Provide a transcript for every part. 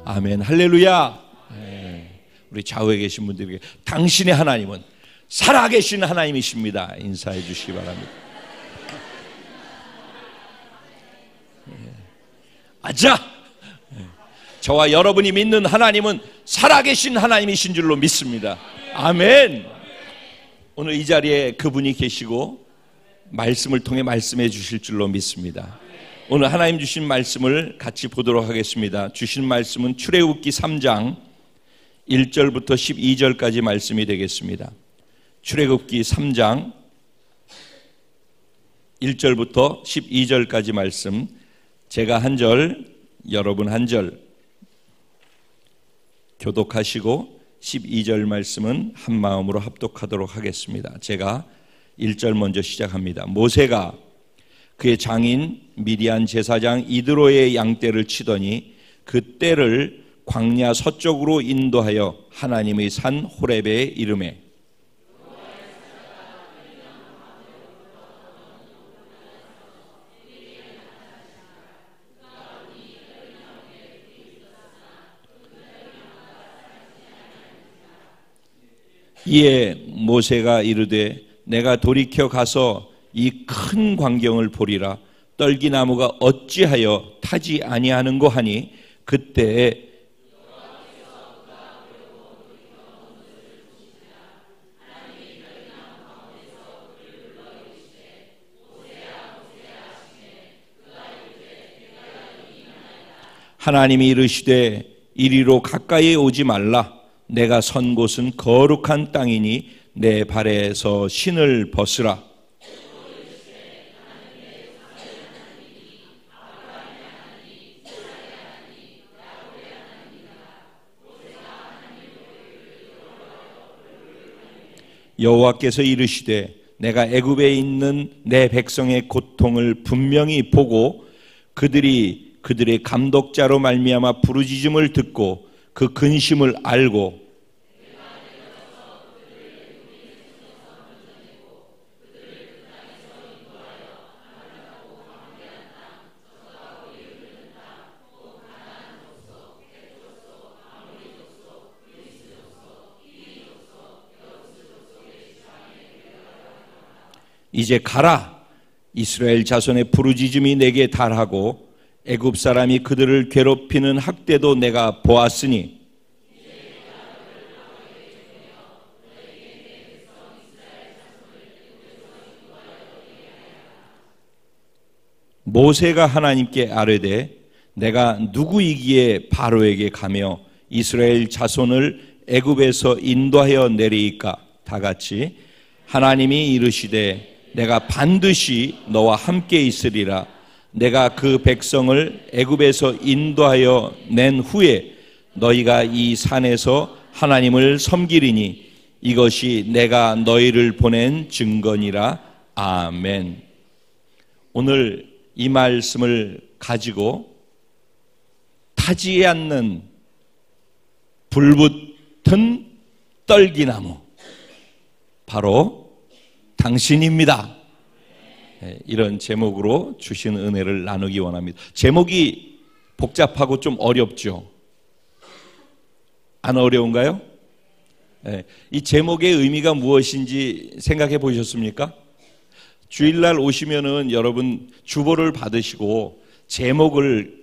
아멘. 할렐루야. 네. 우리 좌우에 계신 분들에게 당신의 하나님은 살아계신 하나님이십니다. 인사해 주시기 바랍니다. 아자! 저와 여러분이 믿는 하나님은 살아계신 하나님이신 줄로 믿습니다. 아멘. 오늘 이 자리에 그분이 계시고 말씀을 통해 말씀해 주실 줄로 믿습니다. 오늘 하나님 주신 말씀을 같이 보도록 하겠습니다. 주신 말씀은 출애굽기 3장 1절부터 12절까지 말씀이 되겠습니다. 출애굽기 3장 1절부터 12절까지 말씀, 제가 한 절, 여러분 한 절 교독하시고 12절 말씀은 한 마음으로 합독하도록 하겠습니다. 제가 1절 먼저 시작합니다. 모세가 그의 장인 미디안 제사장 이드로의 양떼를 치더니 그 떼를 광야 서쪽으로 인도하여 하나님의 산 호렙에 이르매 이에 모세가 이르되 내가 돌이켜 가서 이 큰 광경을 보리라. 떨기나무가 어찌하여 타지 아니하는고 하니 그때에 하나님이 이르시되 이리로 가까이 오지 말라. 내가 선 곳은 거룩한 땅이니 내 발에서 신을 벗으라. 여호와께서 이르시되 내가 애굽에 있는 내 백성의 고통을 분명히 보고 그들의 감독자로 말미암아 부르짖음을 듣고 그 근심을 알고 이제 가라. 이스라엘 자손의 부르짖음이 내게 달하고 애굽 사람이 그들을 괴롭히는 학대도 내가 보았으니 모세가 하나님께 아뢰되 내가 누구이기에 바로에게 가며 이스라엘 자손을 애굽에서 인도하여 내리이까. 다 같이 하나님이 이르시되 내가 반드시 너와 함께 있으리라. 내가 그 백성을 애굽에서 인도하여 낸 후에 너희가 이 산에서 하나님을 섬기리니 이것이 내가 너희를 보낸 증거니라. 아멘. 오늘 이 말씀을 가지고 타지 않는 불붙은 떨기나무, 바로 당신입니다. 이런 제목으로 주신 은혜를 나누기 원합니다. 제목이 복잡하고 좀 어렵죠? 안 어려운가요? 이 제목의 의미가 무엇인지 생각해 보셨습니까? 주일날 오시면은 여러분 주보를 받으시고 제목을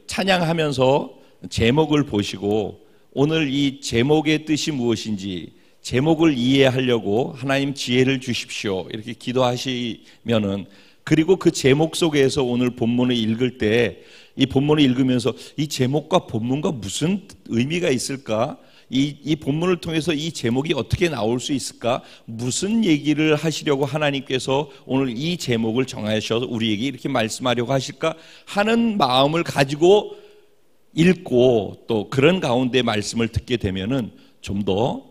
찬양하면서 제목을 보시고 오늘 이 제목의 뜻이 무엇인지 제목을 이해하려고 하나님 지혜를 주십시오 이렇게 기도하시면은, 그리고 그 제목 속에서 오늘 본문을 읽을 때 이 본문을 읽으면서 이 제목과 본문과 무슨 의미가 있을까? 이 본문을 통해서 이 제목이 어떻게 나올 수 있을까? 무슨 얘기를 하시려고 하나님께서 오늘 이 제목을 정하셔서 우리에게 이렇게 말씀하려고 하실까 하는 마음을 가지고 읽고 또 그런 가운데 말씀을 듣게 되면은 좀 더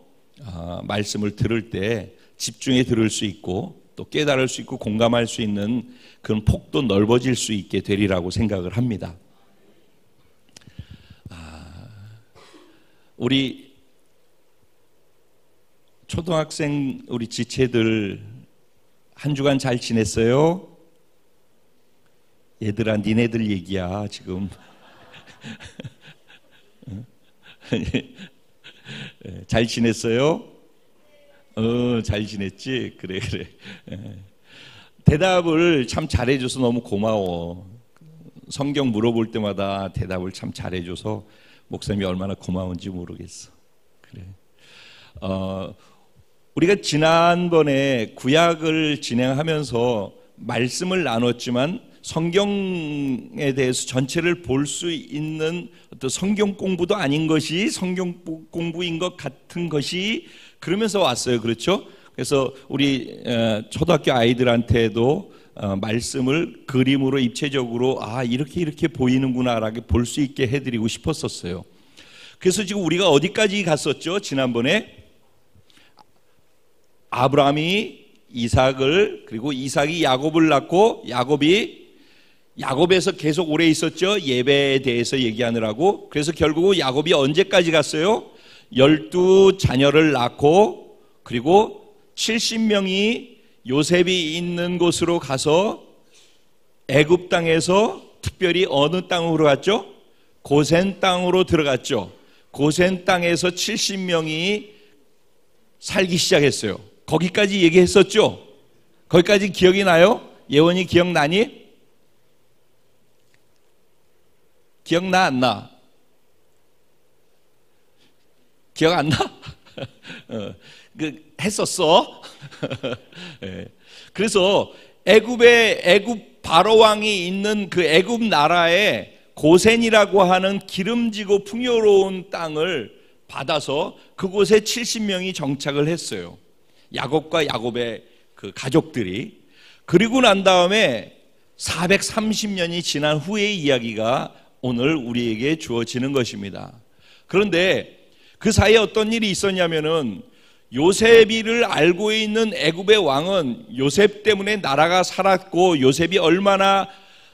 말씀을 들을 때 집중해 들을 수 있고 또 깨달을 수 있고 공감할 수 있는 그런 폭도 넓어질 수 있게 되리라고 생각을 합니다. 우리 초등학생 우리 지체들 한 주간 잘 지냈어요? 얘들아, 니네들 얘기야 지금. 잘 지냈어요? 잘 지냈지? 그래. 대답을 참 잘해줘서 너무 고마워. 성경 물어볼 때마다 대답을 참 잘해줘서 목사님이 얼마나 고마운지 모르겠어. 그래. 우리가 지난번에 구약을 진행하면서 말씀을 나눴지만 성경에 대해서 전체를 볼 수 있는 어떤 성경 공부도 아닌 것이 성경 공부인 것 같은 것이 그러면서 왔어요. 그렇죠? 그래서 우리 초등학교 아이들한테도 말씀을 그림으로 입체적으로 이렇게 보이는구나라고 볼 수 있게 해드리고 싶었었어요. 그래서 지금 우리가 어디까지 갔었죠? 지난번에 아브라함이 이삭을, 그리고 이삭이 야곱을 낳고 야곱에서 계속 오래 있었죠. 예배에 대해서 얘기하느라고. 그래서 결국 야곱이 언제까지 갔어요? 12자녀를 낳고, 그리고 70명이 요셉이 있는 곳으로 가서 애굽 땅에서 특별히 어느 땅으로 갔죠? 고센 땅으로 들어갔죠. 고센 땅에서 70명이 살기 시작했어요. 거기까지 얘기했었죠? 거기까지 기억이 나요? 예원이 기억나니? 기억나 안 나? 기억 안 나? 했었어. 네. 그래서 애굽 바로 왕이 있는 그 애굽 나라에 고센이라고 하는 기름지고 풍요로운 땅을 받아서 그곳에 70명이 정착을 했어요. 야곱과 야곱의 그 가족들이. 그리고 난 다음에 430년이 지난 후의 이야기가 오늘 우리에게 주어지는 것입니다. 그런데 그 사이에 어떤 일이 있었냐면은 요셉이를 알고 있는 애굽의 왕은 요셉 때문에 나라가 살았고 요셉이 얼마나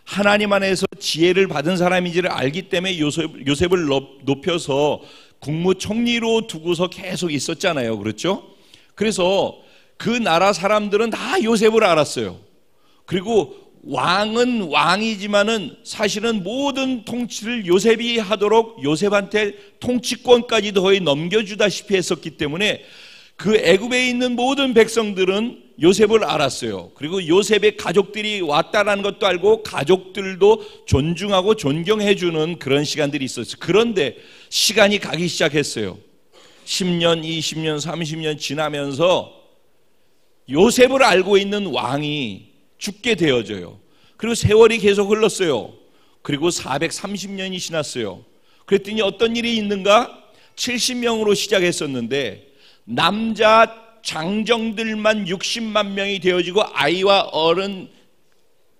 하나님 안에서 지혜를 받은 사람인지를 알기 때문에 요셉을 높여서 국무총리로 두고서 계속 있었잖아요. 그렇죠? 그래서 그 나라 사람들은 다 요셉을 알았어요. 그리고 왕은 왕이지만은 사실은 모든 통치를 요셉이 하도록 요셉한테 통치권까지도 거의 넘겨주다시피 했었기 때문에 그 애굽에 있는 모든 백성들은 요셉을 알았어요. 그리고 요셉의 가족들이 왔다라는 것도 알고 가족들도 존중하고 존경해주는 그런 시간들이 있었어요. 그런데 시간이 가기 시작했어요. 10년, 20년, 30년 지나면서 요셉을 알고 있는 왕이 죽게 되어져요. 그리고 세월이 계속 흘렀어요. 그리고 430년이 지났어요. 그랬더니 어떤 일이 있는가? 70명으로 시작했었는데 남자 장정들만 60만 명이 되어지고 아이와 어른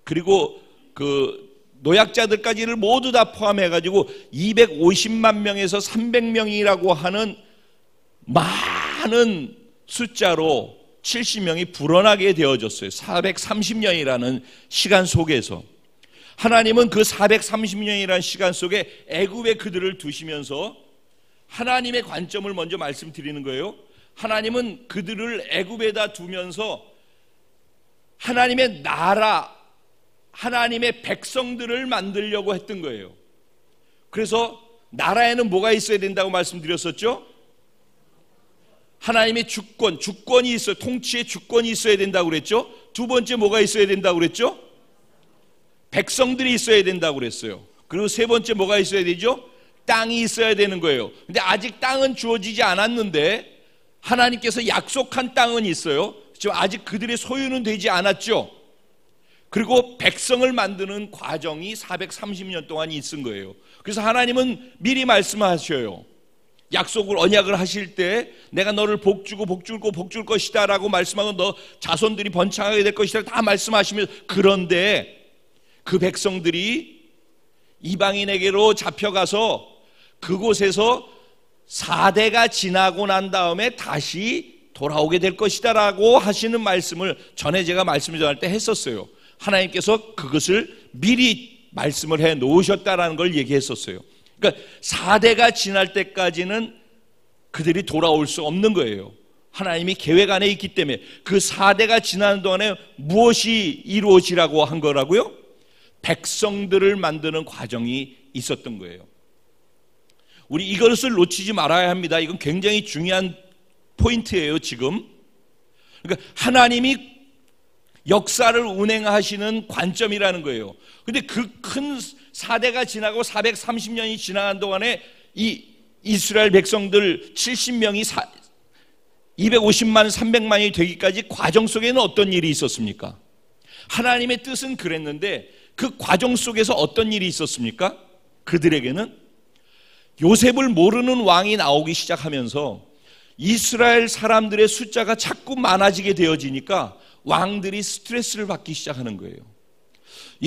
그리고 그 노약자들까지를 모두 다 포함해가지고 250만 명에서 300명이라고 하는 많은 숫자로 70명이 불어나게 되어졌어요. 430년이라는 시간 속에서 하나님은 그 430년이라는 시간 속에 애굽에 그들을 두시면서 하나님의 관점을 먼저 말씀드리는 거예요. 하나님은 그들을 애굽에다 두면서 하나님의 나라, 하나님의 백성들을 만들려고 했던 거예요. 그래서 나라에는 뭐가 있어야 된다고 말씀드렸었죠? 하나님의 주권이 있어요. 통치의 주권이 있어야 된다고 그랬죠? 두 번째 뭐가 있어야 된다고 그랬죠? 백성들이 있어야 된다고 그랬어요. 그리고 세 번째 뭐가 있어야 되죠? 땅이 있어야 되는 거예요. 근데 아직 땅은 주어지지 않았는데 하나님께서 약속한 땅은 있어요. 지금 아직 그들의 소유는 되지 않았죠. 그리고 백성을 만드는 과정이 430년 동안 있은 거예요. 그래서 하나님은 미리 말씀하셔요. 약속을 언약을 하실 때 내가 너를 복주고 복줄 것이다 라고 말씀하고 너 자손들이 번창하게 될 것이다 다 말씀하시면서 그런데 그 백성들이 이방인에게로 잡혀가서 그곳에서 4대가 지나고 난 다음에 다시 돌아오게 될 것이다 라고 하시는 말씀을 전에 제가 말씀을 전할 때 했었어요. 하나님께서 그것을 미리 말씀을 해 놓으셨다라는 걸 얘기했었어요. 그러니까 4대가 지날 때까지는 그들이 돌아올 수 없는 거예요. 하나님이 계획 안에 있기 때문에 그 4대가 지나는 동안에 무엇이 이루어지라고 한 거라고요? 백성들을 만드는 과정이 있었던 거예요. 우리 이것을 놓치지 말아야 합니다. 이건 굉장히 중요한 포인트예요, 지금. 그러니까 하나님이 역사를 운행하시는 관점이라는 거예요. 근데 그 큰 사대가 지나고 430년이 지나간 동안에 이 이스라엘 백성들 70명이 250만 300만이 되기까지 과정 속에는 어떤 일이 있었습니까? 하나님의 뜻은 그랬는데 그 과정 속에서 어떤 일이 있었습니까? 그들에게는 요셉을 모르는 왕이 나오기 시작하면서 이스라엘 사람들의 숫자가 자꾸 많아지게 되어지니까 왕들이 스트레스를 받기 시작하는 거예요.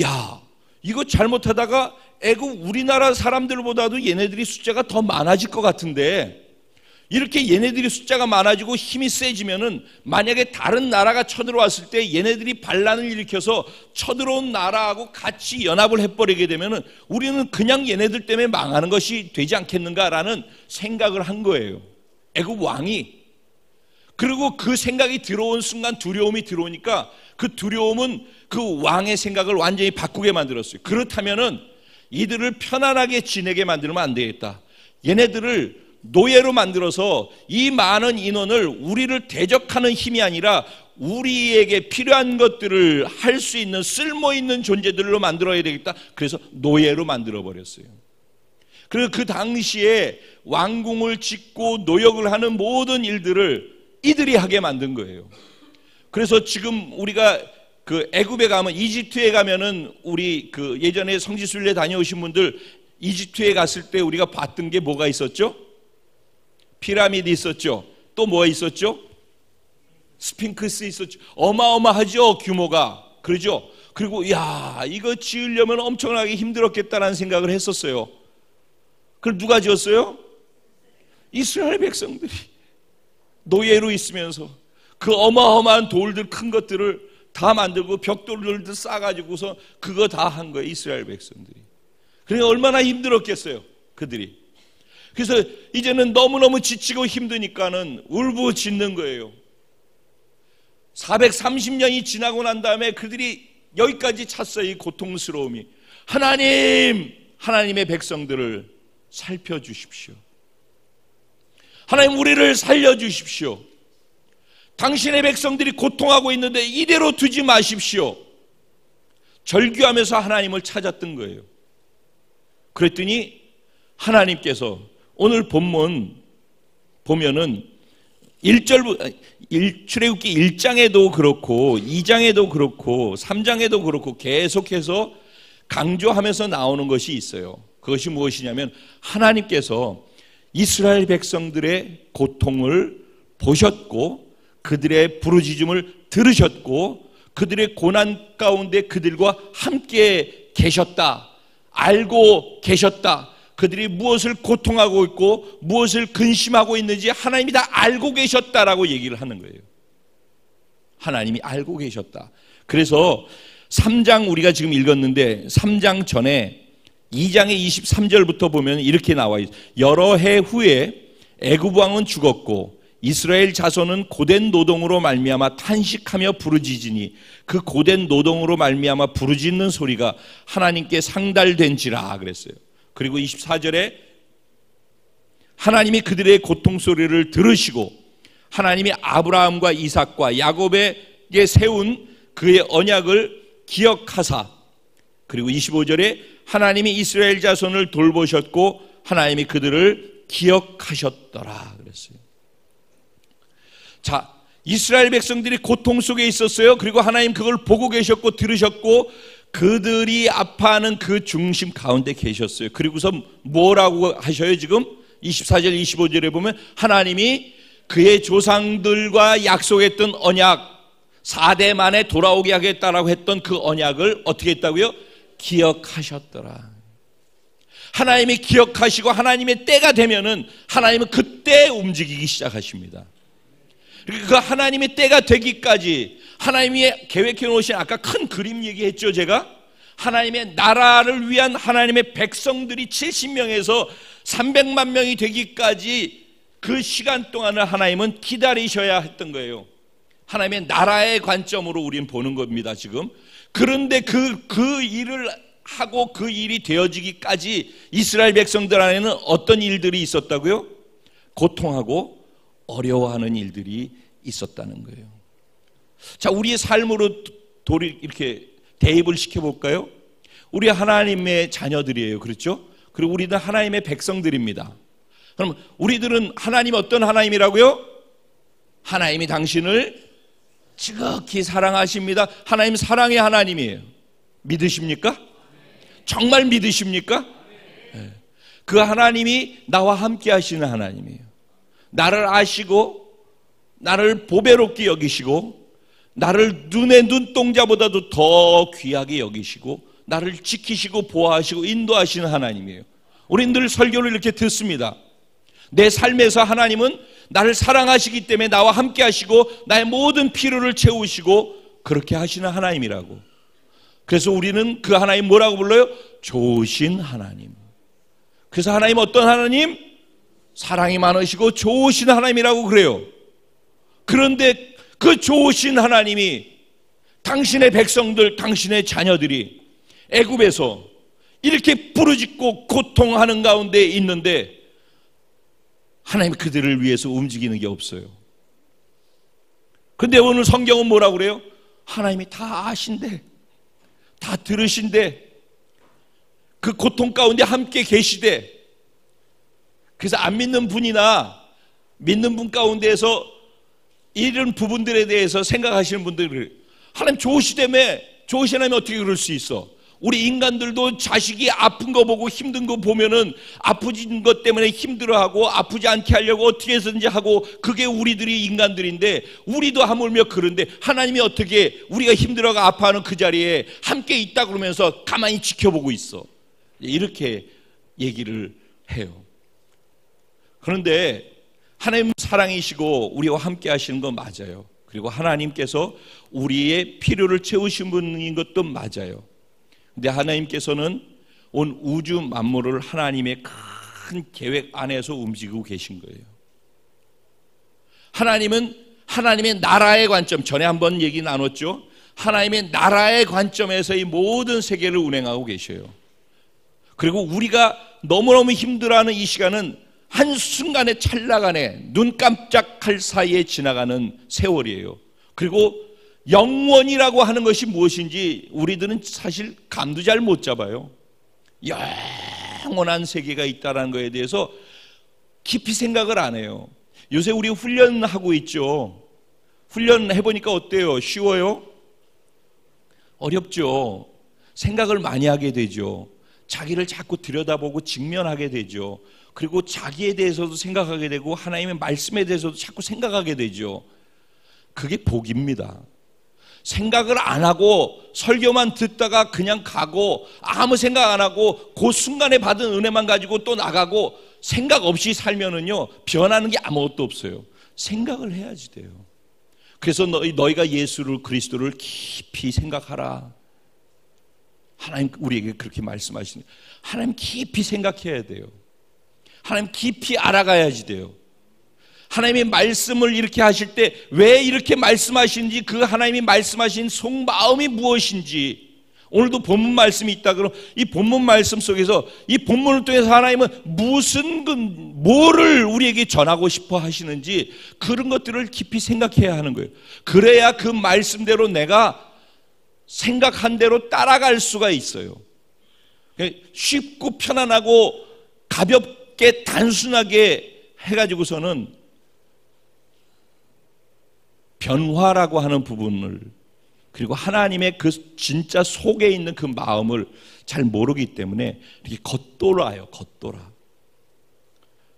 야, 이거 잘못하다가 애국 우리나라 사람들보다도 얘네들이 숫자가 더 많아질 것 같은데, 이렇게 얘네들이 숫자가 많아지고 힘이 세지면은 만약에 다른 나라가 쳐들어왔을 때 얘네들이 반란을 일으켜서 쳐들어온 나라하고 같이 연합을 해버리게 되면은 우리는 그냥 얘네들 때문에 망하는 것이 되지 않겠는가라는 생각을 한 거예요, 애국 왕이. 그리고 그 생각이 들어온 순간 두려움이 들어오니까 그 두려움은 그 왕의 생각을 완전히 바꾸게 만들었어요. 그렇다면은 이들을 편안하게 지내게 만들면 안 되겠다. 얘네들을 노예로 만들어서 이 많은 인원을 우리를 대적하는 힘이 아니라 우리에게 필요한 것들을 할 수 있는 쓸모있는 존재들로 만들어야 되겠다. 그래서 노예로 만들어버렸어요. 그래서 그 당시에 왕궁을 짓고 노역을 하는 모든 일들을 이들이 하게 만든 거예요. 그래서 지금 우리가 그 애굽에 가면, 이집트에 가면은 우리 그 예전에 성지순례 다녀오신 분들 이집트에 갔을 때 우리가 봤던 게 뭐가 있었죠? 피라미드 있었죠. 또 뭐가 있었죠? 스핑크스 있었죠. 어마어마하죠, 규모가. 그러죠? 그리고 야, 이거 지으려면 엄청나게 힘들었겠다라는 생각을 했었어요. 그걸 누가 지었어요? 이스라엘 백성들이 노예로 있으면서 그 어마어마한 돌들, 큰 것들을 다 만들고 벽돌들도 싸가지고서 그거 다 한 거예요, 이스라엘 백성들이. 그러니까 얼마나 힘들었겠어요, 그들이. 그래서 이제는 너무너무 지치고 힘드니까는 울부짖는 거예요. 430년이 지나고 난 다음에 그들이 여기까지 찼어요, 이 고통스러움이. 하나님, 하나님의 백성들을 살펴주십시오. 하나님, 우리를 살려주십시오. 당신의 백성들이 고통하고 있는데 이대로 두지 마십시오. 절규하면서 하나님을 찾았던 거예요. 그랬더니 하나님께서 오늘 본문 보면은 출애굽기 1장에도 그렇고 2장에도 그렇고 3장에도 그렇고 계속해서 강조하면서 나오는 것이 있어요. 그것이 무엇이냐면 하나님께서 이스라엘 백성들의 고통을 보셨고 그들의 부르짖음을 들으셨고 그들의 고난 가운데 그들과 함께 계셨다, 알고 계셨다. 그들이 무엇을 고통하고 있고 무엇을 근심하고 있는지 하나님이 다 알고 계셨다라고 얘기를 하는 거예요. 하나님이 알고 계셨다. 그래서 3장 우리가 지금 읽었는데 3장 전에 2장의 23절부터 보면 이렇게 나와 있어요. 여러 해 후에 애굽 왕은 죽었고 이스라엘 자손은 고된 노동으로 말미암아 탄식하며 부르짖으니 그 고된 노동으로 말미암아 부르짖는 소리가 하나님께 상달된지라 그랬어요. 그리고 24절에 하나님이 그들의 고통 소리를 들으시고 하나님이 아브라함과 이삭과 야곱에게 세운 그의 언약을 기억하사, 그리고 25절에 하나님이 이스라엘 자손을 돌보셨고 하나님이 그들을 기억하셨더라 그랬어요. 자, 이스라엘 백성들이 고통 속에 있었어요. 그리고 하나님 그걸 보고 계셨고 들으셨고 그들이 아파하는 그 중심 가운데 계셨어요. 그리고서 뭐라고 하셔요? 지금 24절 25절에 보면 하나님이 그의 조상들과 약속했던 언약, 4대 만에 돌아오게 하겠다라고 했던 그 언약을 어떻게 했다고요? 기억하셨더라. 하나님이 기억하시고 하나님의 때가 되면은 하나님은 그때 움직이기 시작하십니다. 그 하나님의 때가 되기까지 하나님이 계획해 놓으신, 아까 큰 그림 얘기했죠 제가? 하나님의 나라를 위한 하나님의 백성들이 70명에서 300만 명이 되기까지 그 시간 동안을 하나님은 기다리셔야 했던 거예요. 하나님의 나라의 관점으로 우리는 보는 겁니다 지금. 그런데 그 일을 하고 그 일이 되어지기까지 이스라엘 백성들 안에는 어떤 일들이 있었다고요? 고통하고 어려워하는 일들이 있었다는 거예요. 자, 우리의 삶으로 이렇게 대입을 시켜볼까요? 우리 하나님의 자녀들이에요. 그렇죠? 그리고 우리는 하나님의 백성들입니다. 그럼 우리들은 하나님 어떤 하나님이라고요? 하나님이 당신을 지극히 사랑하십니다. 하나님 사랑의 하나님이에요. 믿으십니까? 정말 믿으십니까? 네. 그 하나님이 나와 함께 하시는 하나님이에요. 나를 아시고 나를 보배롭게 여기시고 나를 눈의 눈동자보다도 더 귀하게 여기시고 나를 지키시고 보호하시고 인도하시는 하나님이에요. 우리는 늘 설교를 이렇게 듣습니다. 내 삶에서 하나님은 나를 사랑하시기 때문에 나와 함께 하시고 나의 모든 필요를 채우시고 그렇게 하시는 하나님이라고. 그래서 우리는 그 하나님 뭐라고 불러요? 좋으신 하나님. 그래서 하나님 어떤 하나님? 사랑이 많으시고 좋으신 하나님이라고 그래요. 그런데 그 좋으신 하나님이 당신의 백성들, 당신의 자녀들이 애굽에서 이렇게 부르짖고 고통하는 가운데 있는데 하나님 그들을 위해서 움직이는 게 없어요. 근데 오늘 성경은 뭐라고 그래요? 하나님이 다 아신대, 다 들으신대, 그 고통 가운데 함께 계시대. 그래서 안 믿는 분이나 믿는 분 가운데에서 이런 부분들에 대해서 생각하시는 분들이 하나님 좋으시다며, 좋으신 하나님 어떻게 그럴 수 있어? 우리 인간들도 자식이 아픈 거 보고 힘든 거 보면은 아프진 것 때문에 힘들어하고 아프지 않게 하려고 어떻게 해서든지 하고 그게 우리들이 인간들인데 우리도 하물며 그런데 하나님이 어떻게 우리가 힘들어가 아파하는 그 자리에 함께 있다 그러면서 가만히 지켜보고 있어. 이렇게 얘기를 해요. 그런데 하나님 사랑이시고 우리와 함께 하시는 건 맞아요. 그리고 하나님께서 우리의 필요를 채우신 분인 것도 맞아요. 근데 하나님께서는 온 우주 만물을 하나님의 큰 계획 안에서 움직이고 계신 거예요. 하나님은 하나님의 나라의 관점, 전에 한번 얘기 나눴죠. 하나님의 나라의 관점에서 이 모든 세계를 운행하고 계셔요. 그리고 우리가 너무너무 힘들어하는 이 시간은 한순간에 찰나간에 눈 깜짝할 사이에 지나가는 세월이에요. 그리고 영원이라고 하는 것이 무엇인지 우리들은 사실 감도 잘 못 잡아요. 영원한 세계가 있다는 것에 대해서 깊이 생각을 안 해요. 요새 우리 훈련하고 있죠. 훈련해보니까 어때요? 쉬워요? 어렵죠. 생각을 많이 하게 되죠. 자기를 자꾸 들여다보고 직면하게 되죠. 그리고 자기에 대해서도 생각하게 되고 하나님의 말씀에 대해서도 자꾸 생각하게 되죠. 그게 복입니다. 생각을 안 하고 설교만 듣다가 그냥 가고 아무 생각 안 하고 그 순간에 받은 은혜만 가지고 또 나가고 생각 없이 살면은요 변하는 게 아무것도 없어요. 생각을 해야지 돼요. 그래서 너희가 예수를 그리스도를 깊이 생각하라. 하나님 우리에게 그렇게 말씀하시는 하나님 깊이 생각해야 돼요. 하나님 깊이 알아가야지 돼요. 하나님의 말씀을 이렇게 하실 때 왜 이렇게 말씀하시는지 그 하나님이 말씀하신 속마음이 무엇인지 오늘도 본문 말씀이 있다 그러면 이 본문 말씀 속에서 이 본문을 통해서 하나님은 뭐를 우리에게 전하고 싶어 하시는지 그런 것들을 깊이 생각해야 하는 거예요. 그래야 그 말씀대로 내가 생각한 대로 따라갈 수가 있어요. 쉽고 편안하고 가볍게 단순하게 해가지고서는 변화라고 하는 부분을 그리고 하나님의 그 진짜 속에 있는 그 마음을 잘 모르기 때문에 이렇게 겉돌아요. 겉돌아.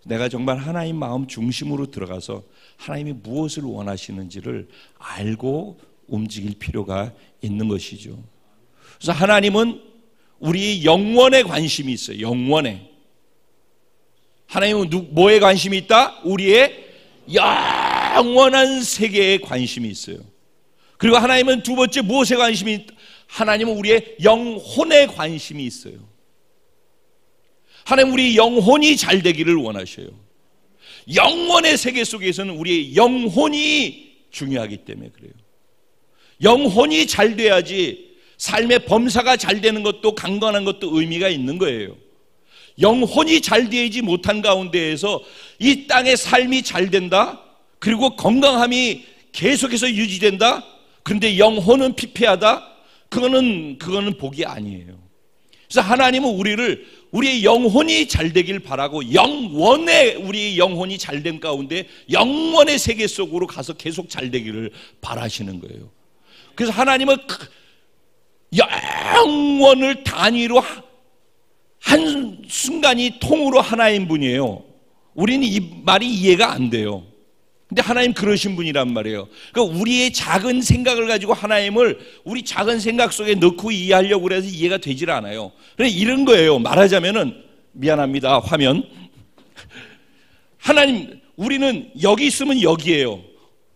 내가 정말 하나님 마음 중심으로 들어가서 하나님이 무엇을 원하시는지를 알고 움직일 필요가 있는 것이죠. 그래서 하나님은 우리 영혼에 관심이 있어요. 영혼에. 하나님은 뭐에 관심이 있다? 우리의 영원한 세계에 관심이 있어요. 그리고 하나님은 두 번째 무엇에 관심이 있다? 하나님은 우리의 영혼에 관심이 있어요. 하나님 우리 영혼이 잘 되기를 원하셔요. 영혼의 세계 속에서는 우리의 영혼이 중요하기 때문에 그래요. 영혼이 잘 돼야지 삶의 범사가 잘 되는 것도 강건한 것도 의미가 있는 거예요. 영혼이 잘 되지 못한 가운데에서 이 땅의 삶이 잘 된다, 그리고 건강함이 계속해서 유지된다, 그런데 영혼은 피폐하다, 그거는 복이 아니에요. 그래서 하나님은 우리의 영혼이 잘 되길 바라고, 영원의 우리의 영혼이 잘된 가운데 영원의 세계 속으로 가서 계속 잘 되기를 바라시는 거예요. 그래서 하나님은 영원을 단위로 한 순간이 통으로 하나인 분이에요. 우리는 이 말이 이해가 안 돼요. 근데 하나님 그러신 분이란 말이에요. 그러니까 우리의 작은 생각을 가지고 하나님을 우리 작은 생각 속에 넣고 이해하려고 해서 이해가 되질 않아요. 그래서 이런 거예요. 말하자면은, 미안합니다, 화면. 하나님, 우리는 여기 있으면 여기예요.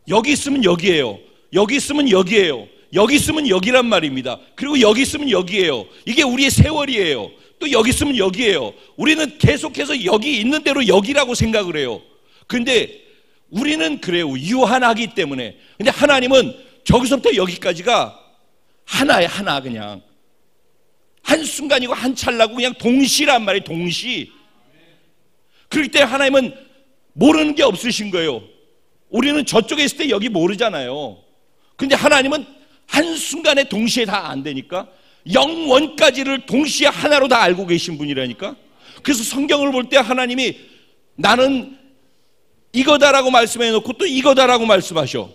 여기 있으면 여기예요. 여기 있으면 여기예요. 여기 있으면 여기란 말입니다. 그리고 여기 있으면 여기예요. 이게 우리의 세월이에요. 또 여기 있으면 여기예요. 우리는 계속해서 여기 있는 대로 여기라고 생각을 해요. 근데 우리는 그래요. 유한하기 때문에. 근데 하나님은 저기서부터 여기까지가 하나에 하나, 그냥 한순간이고 한 찰나고 그냥 동시란 말이에요. 동시. 그렇기 때문에 하나님은 모르는 게 없으신 거예요. 우리는 저쪽에 있을 때 여기 모르잖아요. 근데 하나님은 한순간에 동시에 다 안 되니까 영원까지를 동시에 하나로 다 알고 계신 분이라니까. 그래서 성경을 볼 때 하나님이 나는 이거다라고 말씀해 놓고 또 이거다라고 말씀하셔.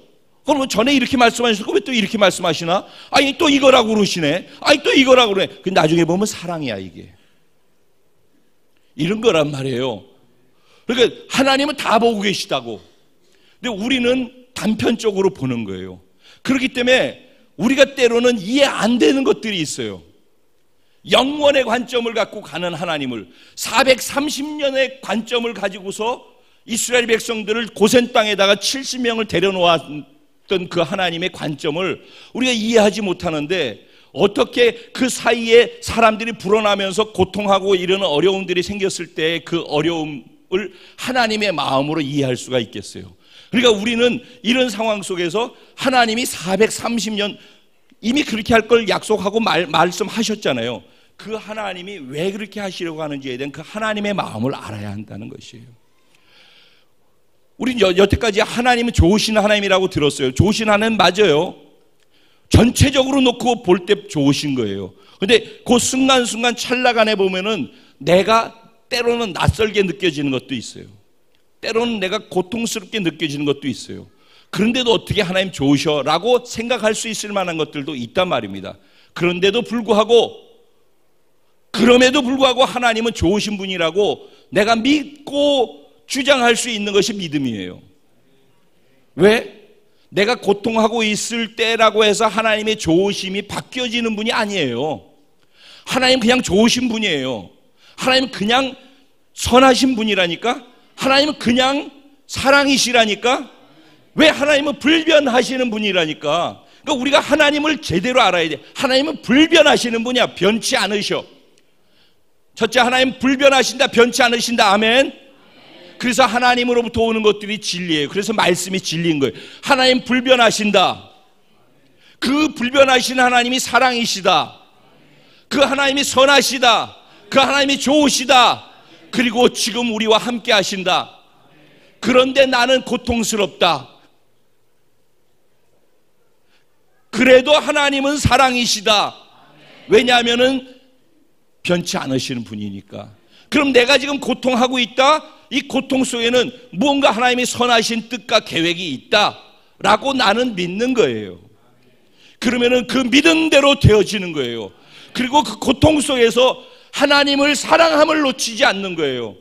그럼 전에 이렇게 말씀하셨고 왜 또 이렇게 말씀하시나? 아니 또 이거라고 그러시네. 아니 또 이거라고 그래. 근데 나중에 보면 사랑이야, 이게. 이런 거란 말이에요. 그러니까 하나님은 다 보고 계시다고. 근데 우리는 단편적으로 보는 거예요. 그렇기 때문에 우리가 때로는 이해 안 되는 것들이 있어요. 영원의 관점을 갖고 가는 하나님을, 430년의 관점을 가지고서 이스라엘 백성들을 고센 땅에다가 70명을 데려놓았던 그 하나님의 관점을 우리가 이해하지 못하는데, 어떻게 그 사이에 사람들이 불어나면서 고통하고 이런 어려움들이 생겼을 때 그 어려움을 하나님의 마음으로 이해할 수가 있겠어요. 그러니까 우리는 이런 상황 속에서 하나님이 430년 이미 그렇게 할 걸 약속하고 말씀하셨잖아요. 그 하나님이 왜 그렇게 하시려고 하는지에 대한 그 하나님의 마음을 알아야 한다는 것이에요. 우리는 여태까지 하나님은 좋으신 하나님이라고 들었어요. 좋으신 하나님 맞아요. 전체적으로 놓고 볼 때 좋으신 거예요. 근데 그 순간순간 찰나간에 보면은 내가 때로는 낯설게 느껴지는 것도 있어요. 때로는 내가 고통스럽게 느껴지는 것도 있어요. 그런데도 어떻게 하나님 좋으셔라고 생각할 수 있을 만한 것들도 있단 말입니다. 그런데도 불구하고, 그럼에도 불구하고 하나님은 좋으신 분이라고 내가 믿고 주장할 수 있는 것이 믿음이에요. 왜? 내가 고통하고 있을 때라고 해서 하나님의 좋으심이 바뀌어지는 분이 아니에요. 하나님 그냥 좋으신 분이에요. 하나님 그냥 선하신 분이라니까. 하나님은 그냥 사랑이시라니까. 왜? 하나님은 불변하시는 분이라니까. 그러니까 우리가 하나님을 제대로 알아야 돼. 하나님은 불변하시는 분이야. 변치 않으셔. 첫째, 하나님 불변하신다, 변치 않으신다. 아멘. 그래서 하나님으로부터 오는 것들이 진리예요. 그래서 말씀이 진리인 거예요. 하나님 불변하신다. 그 불변하신 하나님이 사랑이시다. 그 하나님이 선하시다. 그 하나님이 좋으시다. 그리고 지금 우리와 함께 하신다. 그런데 나는 고통스럽다. 그래도 하나님은 사랑이시다. 왜냐하면은 변치 않으시는 분이니까. 그럼 내가 지금 고통하고 있다? 이 고통 속에는 무언가 하나님의 선하신 뜻과 계획이 있다라고 나는 믿는 거예요. 그러면은 그 믿음대로 되어지는 거예요. 그리고 그 고통 속에서 하나님을 사랑함을 놓치지 않는 거예요.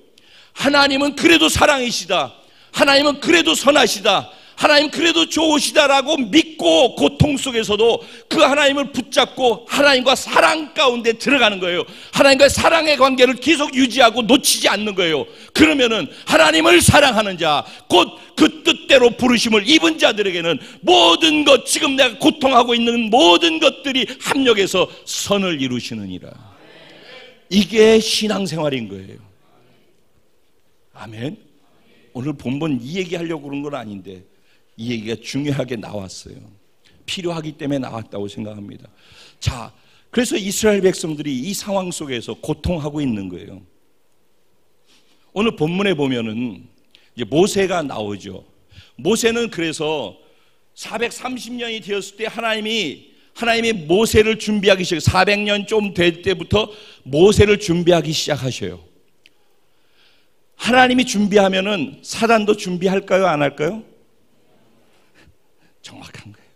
하나님은 그래도 사랑이시다. 하나님은 그래도 선하시다. 하나님 그래도 좋으시다라고 믿고 고통 속에서도 그 하나님을 붙잡고 하나님과 사랑 가운데 들어가는 거예요. 하나님과 사랑의 관계를 계속 유지하고 놓치지 않는 거예요. 그러면은 하나님을 사랑하는 자, 곧 그 뜻대로 부르심을 입은 자들에게는 모든 것, 지금 내가 고통하고 있는 모든 것들이 합력해서 선을 이루시느니라. 이게 신앙생활인 거예요. 아멘. 오늘 본문 이 얘기하려고 그런 건 아닌데 이 얘기가 중요하게 나왔어요. 필요하기 때문에 나왔다고 생각합니다. 자, 그래서 이스라엘 백성들이 이 상황 속에서 고통하고 있는 거예요. 오늘 본문에 보면은 이제 모세가 나오죠. 모세는 그래서 430년이 되었을 때 하나님이 모세를 준비하기 시작. 400년 좀 될 때부터 모세를 준비하기 시작하셔요. 하나님이 준비하면은 사단도 준비할까요? 안 할까요? 정확한 거예요.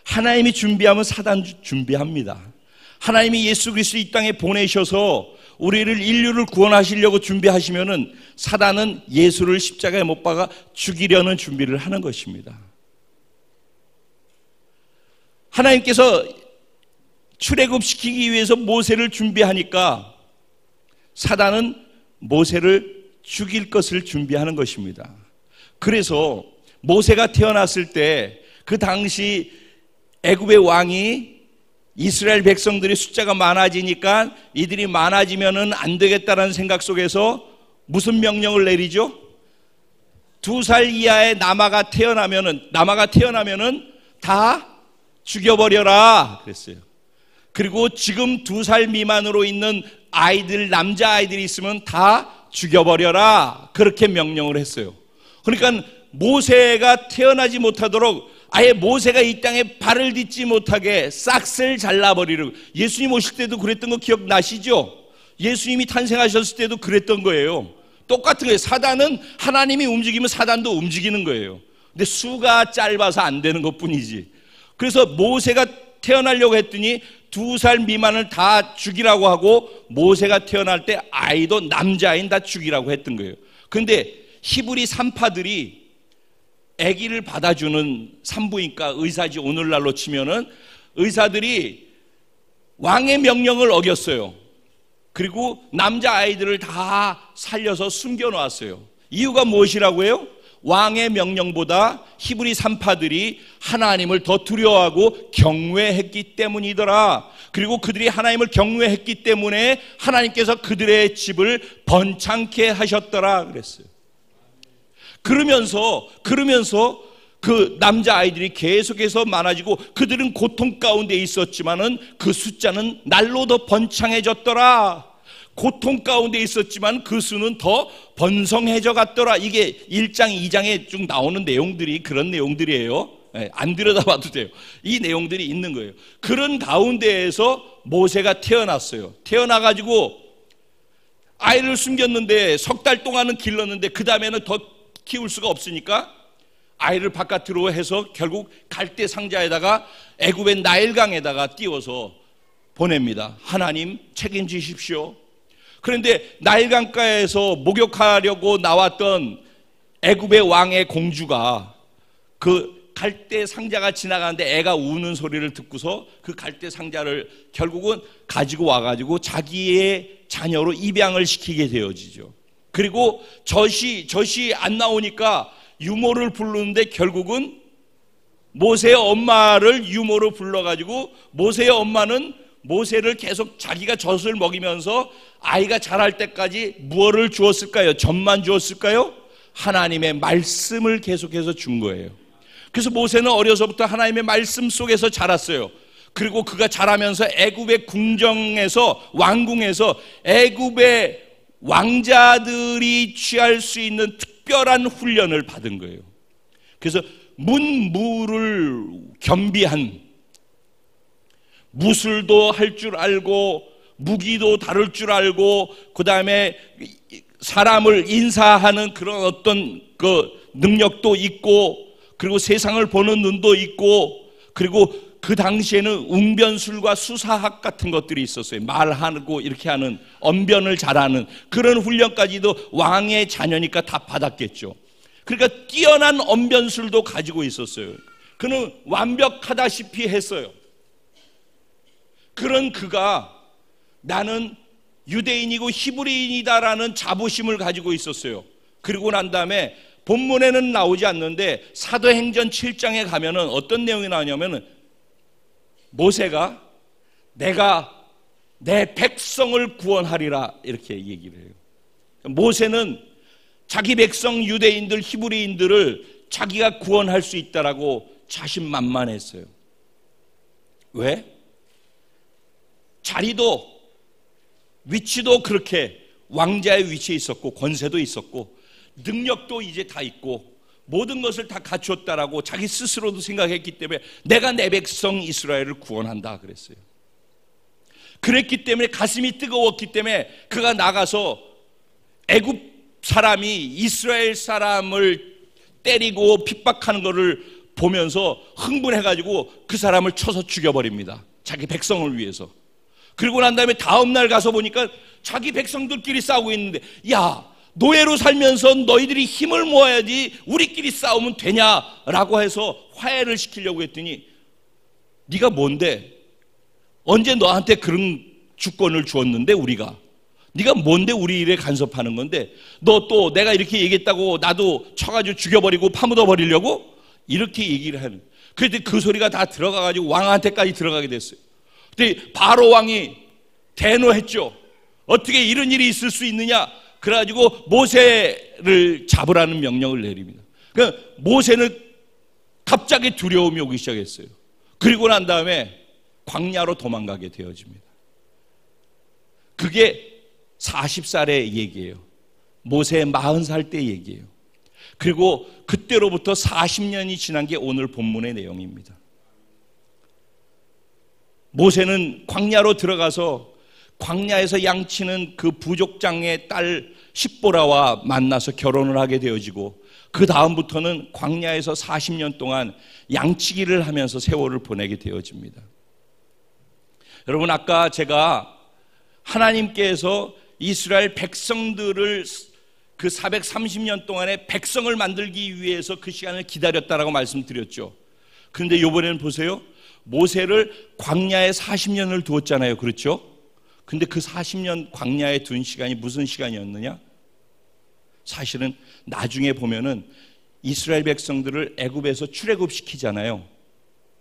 하나님이 준비하면 사단 준비합니다. 하나님이 예수 그리스도 이 땅에 보내셔서 우리를 인류를 구원하시려고 준비하시면은 사단은 예수를 십자가에 못 박아 죽이려는 준비를 하는 것입니다. 하나님께서 출애굽시키기 위해서 모세를 준비하니까 사단은 모세를 죽일 것을 준비하는 것입니다. 그래서 모세가 태어났을 때 그 당시 애굽의 왕이 이스라엘 백성들의 숫자가 많아지니까 이들이 많아지면은 안 되겠다라는 생각 속에서 무슨 명령을 내리죠? 2살 이하의 남아가 태어나면은 다 죽여버려라 그랬어요. 그리고 지금 2살 미만으로 있는 아이들, 남자아이들이 있으면 다 죽여버려라 그렇게 명령을 했어요. 그러니까 모세가 태어나지 못하도록 아예 모세가 이 땅에 발을 딛지 못하게 싹을 잘라버리려고. 예수님 오실 때도 그랬던 거 기억나시죠? 예수님이 탄생하셨을 때도 그랬던 거예요. 똑같은 거예요. 사단은 하나님이 움직이면 사단도 움직이는 거예요. 근데 수가 짧아서 안 되는 것뿐이지. 그래서 모세가 태어나려고 했더니 2살 미만을 다 죽이라고 하고 모세가 태어날 때 아이도 남자아이는 다 죽이라고 했던 거예요. 그런데 히브리 산파들이 아기를 받아주는 산부인과 의사지, 오늘날로 치면은 의사들이 왕의 명령을 어겼어요. 그리고 남자아이들을 다 살려서 숨겨놓았어요. 이유가 무엇이라고 해요? 왕의 명령보다 히브리 산파들이 하나님을 더 두려워하고 경외했기 때문이더라. 그리고 그들이 하나님을 경외했기 때문에 하나님께서 그들의 집을 번창케 하셨더라 그랬어요. 그러면서 그 남자아이들이 계속해서 많아지고 그들은 고통 가운데 있었지만은 그 숫자는 날로 더 번창해졌더라. 고통 가운데 있었지만 그 수는 더 번성해져 갔더라. 이게 1장 2장에 쭉 나오는 내용들이 그런 내용들이에요. 안 들여다봐도 돼요. 이 내용들이 있는 거예요. 그런 가운데에서 모세가 태어났어요. 태어나가지고 아이를 숨겼는데 석 달 동안은 길렀는데 그 다음에는 더 키울 수가 없으니까 아이를 바깥으로 해서 결국 갈대 상자에다가 애굽의 나일강에다가 띄워서 보냅니다. 하나님 책임지십시오. 그런데 나일강가에서 목욕하려고 나왔던 애굽의 왕의 공주가 그 갈대 상자가 지나가는데 애가 우는 소리를 듣고서 그 갈대 상자를 결국은 가지고 와가지고 자기의 자녀로 입양을 시키게 되어지죠. 그리고 젖이 안 나오니까 유모를 부르는데 결국은 모세의 엄마를 유모로 불러가지고 모세의 엄마는 모세를 계속 자기가 젖을 먹이면서 아이가 자랄 때까지 무엇을 주었을까요? 젖만 주었을까요? 하나님의 말씀을 계속해서 준 거예요. 그래서 모세는 어려서부터 하나님의 말씀 속에서 자랐어요. 그리고 그가 자라면서 애굽의 궁정에서 왕궁에서 애굽의 왕자들이 취할 수 있는 특별한 훈련을 받은 거예요. 그래서 문무를 겸비한, 무술도 할 줄 알고 무기도 다룰 줄 알고 그 다음에 사람을 인사하는 그런 어떤 그 능력도 있고 그리고 세상을 보는 눈도 있고 그리고 그 당시에는 웅변술과 수사학 같은 것들이 있었어요. 말하고 이렇게 하는 언변을 잘하는 그런 훈련까지도 왕의 자녀니까 다 받았겠죠. 그러니까 뛰어난 언변술도 가지고 있었어요. 그는 완벽하다시피 했어요. 그런 그가 나는 유대인이고 히브리인이다라는 자부심을 가지고 있었어요. 그리고 난 다음에 본문에는 나오지 않는데 사도행전 7장에 가면은 어떤 내용이 나오냐면은 모세가 내가 내 백성을 구원하리라 이렇게 얘기를 해요. 모세는 자기 백성 유대인들 히브리인들을 자기가 구원할 수 있다라고 자신만만했어요. 왜? 자리도 위치도 그렇게 왕자의 위치에 있었고 권세도 있었고 능력도 이제 다 있고 모든 것을 다 갖추었다라고 자기 스스로도 생각했기 때문에 내가 내 백성 이스라엘을 구원한다 그랬어요. 그랬기 때문에 가슴이 뜨거웠기 때문에 그가 나가서 애굽 사람이 이스라엘 사람을 때리고 핍박하는 것을 보면서 흥분해가지고 그 사람을 쳐서 죽여버립니다. 자기 백성을 위해서. 그리고 난 다음에 다음날 가서 보니까 자기 백성들끼리 싸우고 있는데, 야, 노예로 살면서 너희들이 힘을 모아야지 우리끼리 싸우면 되냐라고 해서 화해를 시키려고 했더니, 네가 뭔데? 언제 너한테 그런 주권을 주었는데 우리가? 네가 뭔데 우리 일에 간섭하는 건데? 너 또 내가 이렇게 얘기했다고 나도 쳐가지고 죽여버리고 파묻어 버리려고? 이렇게 얘기를 하는. 그런데 그 소리가 다 들어가가지고 왕한테까지 들어가게 됐어요. 근데 바로 왕이 대노했죠. 어떻게 이런 일이 있을 수 있느냐? 그래가지고 모세를 잡으라는 명령을 내립니다. 그러니까 모세는 갑자기 두려움이 오기 시작했어요. 그리고 난 다음에 광야로 도망가게 되어집니다. 그게 40살의 얘기예요. 모세 40살 때 얘기예요. 그리고 그때로부터 40년이 지난 게 오늘 본문의 내용입니다. 모세는 광야로 들어가서 광야에서 양치는 그 부족장의 딸 십보라와 만나서 결혼을 하게 되어지고, 그 다음부터는 광야에서 40년 동안 양치기를 하면서 세월을 보내게 되어집니다. 여러분, 아까 제가 하나님께서 이스라엘 백성들을 그 430년 동안에 백성을 만들기 위해서 그 시간을 기다렸다라고 말씀드렸죠. 그런데 이번에는 보세요. 모세를 광야에 40년을 두었잖아요. 그렇죠? 근데 그 40년 광야에 둔 시간이 무슨 시간이었느냐? 사실은 나중에 보면은 이스라엘 백성들을 애굽에서 출애굽시키잖아요.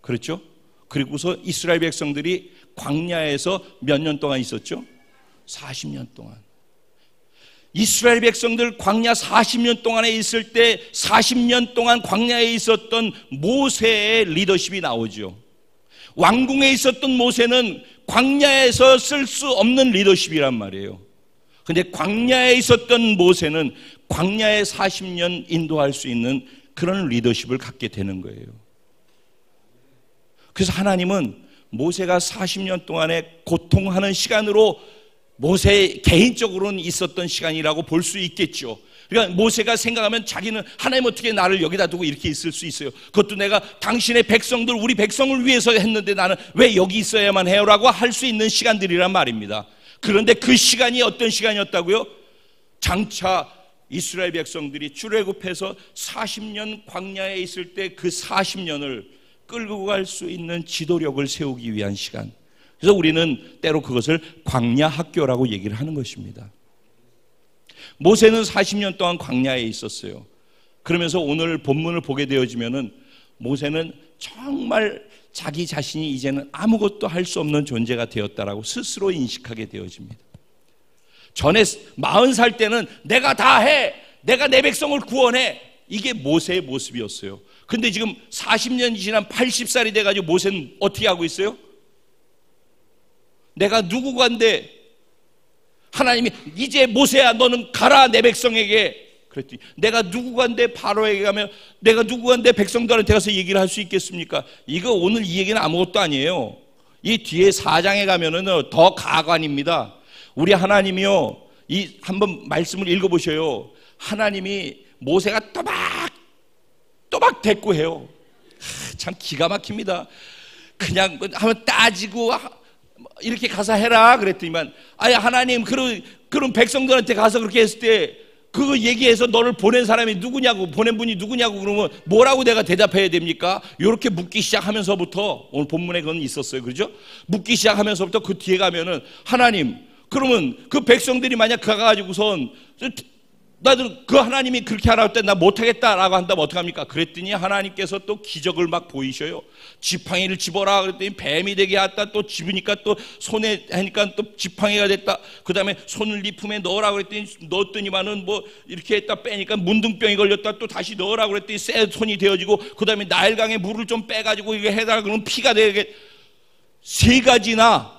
그렇죠? 그리고서 이스라엘 백성들이 광야에서 몇 년 동안 있었죠? 40년 동안. 이스라엘 백성들 광야 40년 동안에 있을 때 40년 동안 광야에 있었던 모세의 리더십이 나오죠. 왕궁에 있었던 모세는 광야에서 쓸 수 없는 리더십이란 말이에요. 근데 광야에 있었던 모세는 광야에 40년 인도할 수 있는 그런 리더십을 갖게 되는 거예요. 그래서 하나님은 모세가 40년 동안에 고통하는 시간으로 모세 개인적으로는 있었던 시간이라고 볼 수 있겠죠. 그러니까 모세가 생각하면 자기는 하나님 어떻게 나를 여기다 두고 이렇게 있을 수 있어요? 그것도 내가 당신의 백성들, 우리 백성을 위해서 했는데 나는 왜 여기 있어야만 해요? 라고 할 수 있는 시간들이란 말입니다. 그런데 그 시간이 어떤 시간이었다고요? 장차 이스라엘 백성들이 출애굽해서 40년 광야에 있을 때 그 40년을 끌고 갈 수 있는 지도력을 세우기 위한 시간. 그래서 우리는 때로 그것을 광야 학교라고 얘기를 하는 것입니다. 모세는 40년 동안 광야에 있었어요. 그러면서 오늘 본문을 보게 되어지면은 모세는 정말 자기 자신이 이제는 아무것도 할 수 없는 존재가 되었다라고 스스로 인식하게 되어집니다. 전에 40살 때는 내가 다 해, 내가 내 백성을 구원해, 이게 모세의 모습이었어요. 근데 지금 40년이 지난 80살이 돼가지고 모세는 어떻게 하고 있어요? 내가 누구간데 하나님이 이제 모세야 너는 가라 내 백성에게 그랬더니 내가 누구간데 바로에게 가면 내가 누구간데 백성들한테 가서 얘기를 할 수 있겠습니까? 이거 오늘 이 얘기는 아무것도 아니에요. 이 뒤에 4장에 가면은 더 가관입니다. 우리 하나님이요, 이 한번 말씀을 읽어보셔요. 하나님이 모세가 또박 대꾸해요. 참 기가 막힙니다. 그냥 하면 따지고 이렇게 가서 해라 그랬더니만, 아니 하나님 그런 백성들한테 가서 그렇게 했을 때 그거 얘기해서 너를 보낸 사람이 누구냐고, 보낸 분이 누구냐고 그러면 뭐라고 내가 대답해야 됩니까? 이렇게 묻기 시작하면서부터 오늘 본문에 그건 있었어요. 그렇죠? 묻기 시작하면서부터 그 뒤에 가면은 하나님, 그러면 그 백성들이 만약 가가지고선 나도 그 하나님이 그렇게 하라고 할 때 나 못하겠다라고 한다면 어떡합니까? 그랬더니 하나님께서 또 기적을 막 보이셔요. 지팡이를 집어라 그랬더니 뱀이 되게 했다. 또 집으니까 또 손에 하니까 또 지팡이가 됐다. 그 다음에 손을 네 품에 넣으라 그랬더니 넣었더니만은 뭐 이렇게 했다 빼니까 문둥병이 걸렸다. 또 다시 넣으라 그랬더니 새 손이 되어지고, 그 다음에 나일강에 물을 좀 빼가지고 이게 해달라 그러면 피가 되게, 3가지나